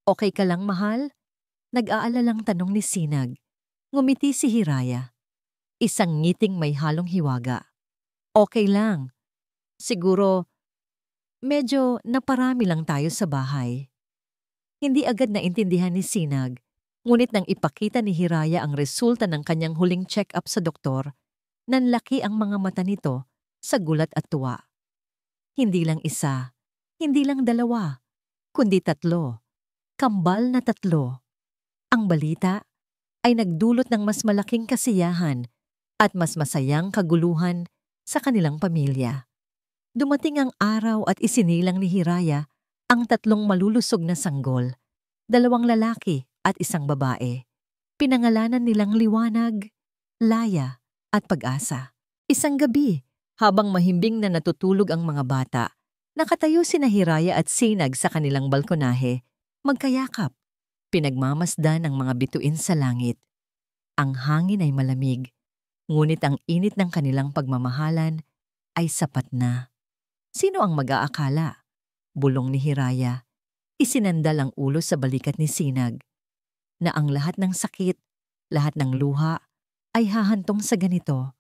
Okay ka lang, mahal? Nag-aalalang tanong ni Sinag. Ngumiti si Hiraya. Isang ngiting may halong hiwaga. Okay lang. Siguro, medyo naparami lang tayo sa bahay. Hindi agad naintindihan ni Sinag, ngunit nang ipakita ni Hiraya ang resulta ng kanyang huling check-up sa doktor, nanlaki ang mga mata nito sa gulat at tuwa. Hindi lang isa, hindi lang 2, kundi 3. kambal na 3. Ang balita ay nagdulot ng mas malaking kasiyahan at mas masayang kaguluhan sa kanilang pamilya. Dumating ang araw at isinilang ni Hiraya ang 3 malulusog na sanggol, 2 lalaki at 1 babae. Pinangalanan nilang Liwanag, Laya at Pag-asa. Isang gabi, habang mahimbing na natutulog ang mga bata, nakatayo sina Hiraya at Sinag sa kanilang balkonahe, magkayakap. Pinagmamasdan ang mga bituin sa langit. Ang hangin ay malamig, ngunit ang init ng kanilang pagmamahalan ay sapat na. Sino ang mag-aakala? Bulong ni Hiraya. Isinandal ang ulo sa balikat ni Sinag, na ang lahat ng sakit, lahat ng luha, ay hahantong sa ganito.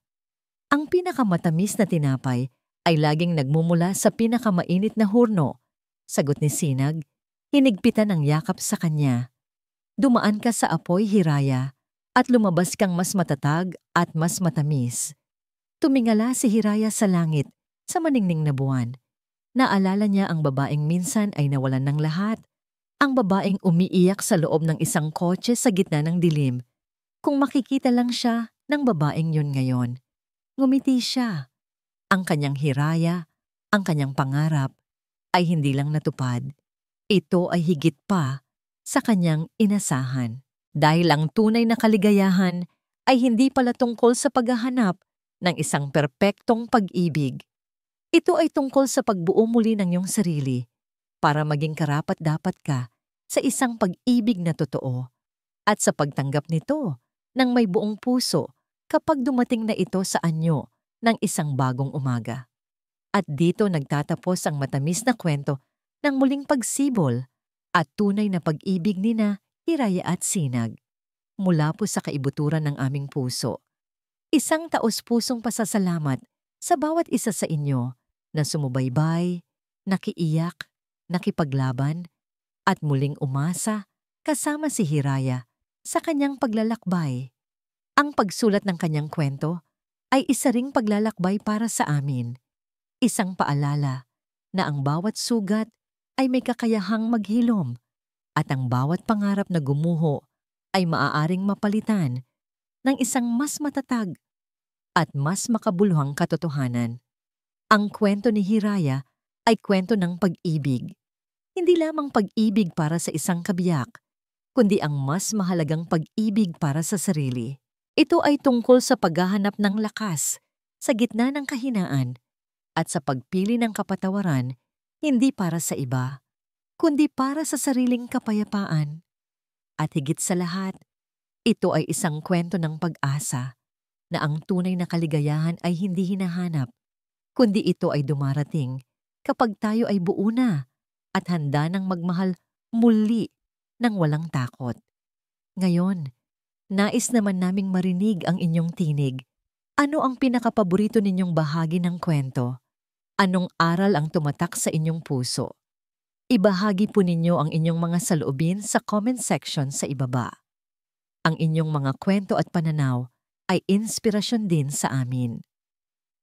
Ang pinakamatamis na tinapay ay laging nagmumula sa pinakamainit na hurno. Sagot ni Sinag, hinigpitan ang yakap sa kanya. Dumaan ka sa apoy, Hiraya, at lumabas kang mas matatag at mas matamis. Tumingala si Hiraya sa langit, sa maningning na buwan. Naalala niya ang babaeng minsan ay nawalan ng lahat. Ang babaeng umiiyak sa loob ng isang kotse sa gitna ng dilim. Kung makikita lang siya ng babaeng yun ngayon. Ngumiti siya. Ang kanyang Hiraya, ang kanyang pangarap, ay hindi lang natupad. Ito ay higit pa sa kanyang inasahan. Dahil ang tunay na kaligayahan ay hindi pala tungkol sa paghahanap ng isang perpektong pag-ibig. Ito ay tungkol sa pagbuo muli ng iyong sarili para maging karapat-dapat ka sa isang pag-ibig na totoo at sa pagtanggap nito ng may buong puso kapag dumating na ito sa anyo ng isang bagong umaga. At dito nagtatapos ang matamis na kwento ng muling pagsibol at tunay na pag-ibig nina Hiraya at Sinag. Mula po sa kaibuturan ng aming puso. Isang taos-pusong pasasalamat sa bawat isa sa inyo na sumubaybay, nakiiyak, nakipaglaban, at muling umasa kasama si Hiraya sa kanyang paglalakbay. Ang pagsulat ng kanyang kwento ay isa ring paglalakbay para sa amin. Isang paalala na ang bawat sugat ay may kakayahang maghilom at ang bawat pangarap na gumuho ay maaaring mapalitan ng isang mas matatag at mas makabuluhang katotohanan. Ang kwento ni Hiraya ay kwento ng pag-ibig. Hindi lamang pag-ibig para sa isang kabiyak, kundi ang mas mahalagang pag-ibig para sa sarili. Ito ay tungkol sa paghahanap ng lakas sa gitna ng kahinaan at sa pagpili ng kapatawaran hindi para sa iba, kundi para sa sariling kapayapaan. At higit sa lahat, ito ay isang kwento ng pag-asa na ang tunay na kaligayahan ay hindi hinahanap, kundi ito ay dumarating kapag tayo ay buo na at handa ng magmahal muli ng walang takot. Ngayon, nais naman naming marinig ang inyong tinig. Ano ang pinakapaborito ninyong bahagi ng kwento? Anong aral ang tumatak sa inyong puso? Ibahagi po ninyo ang inyong mga saloobin sa comment section sa ibaba. Ang inyong mga kwento at pananaw ay inspirasyon din sa amin.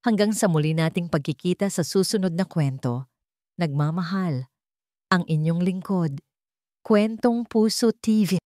Hanggang sa muli nating pagkikita sa susunod na kwento, nagmamahal ang inyong lingkod, Kwentong Puso TV.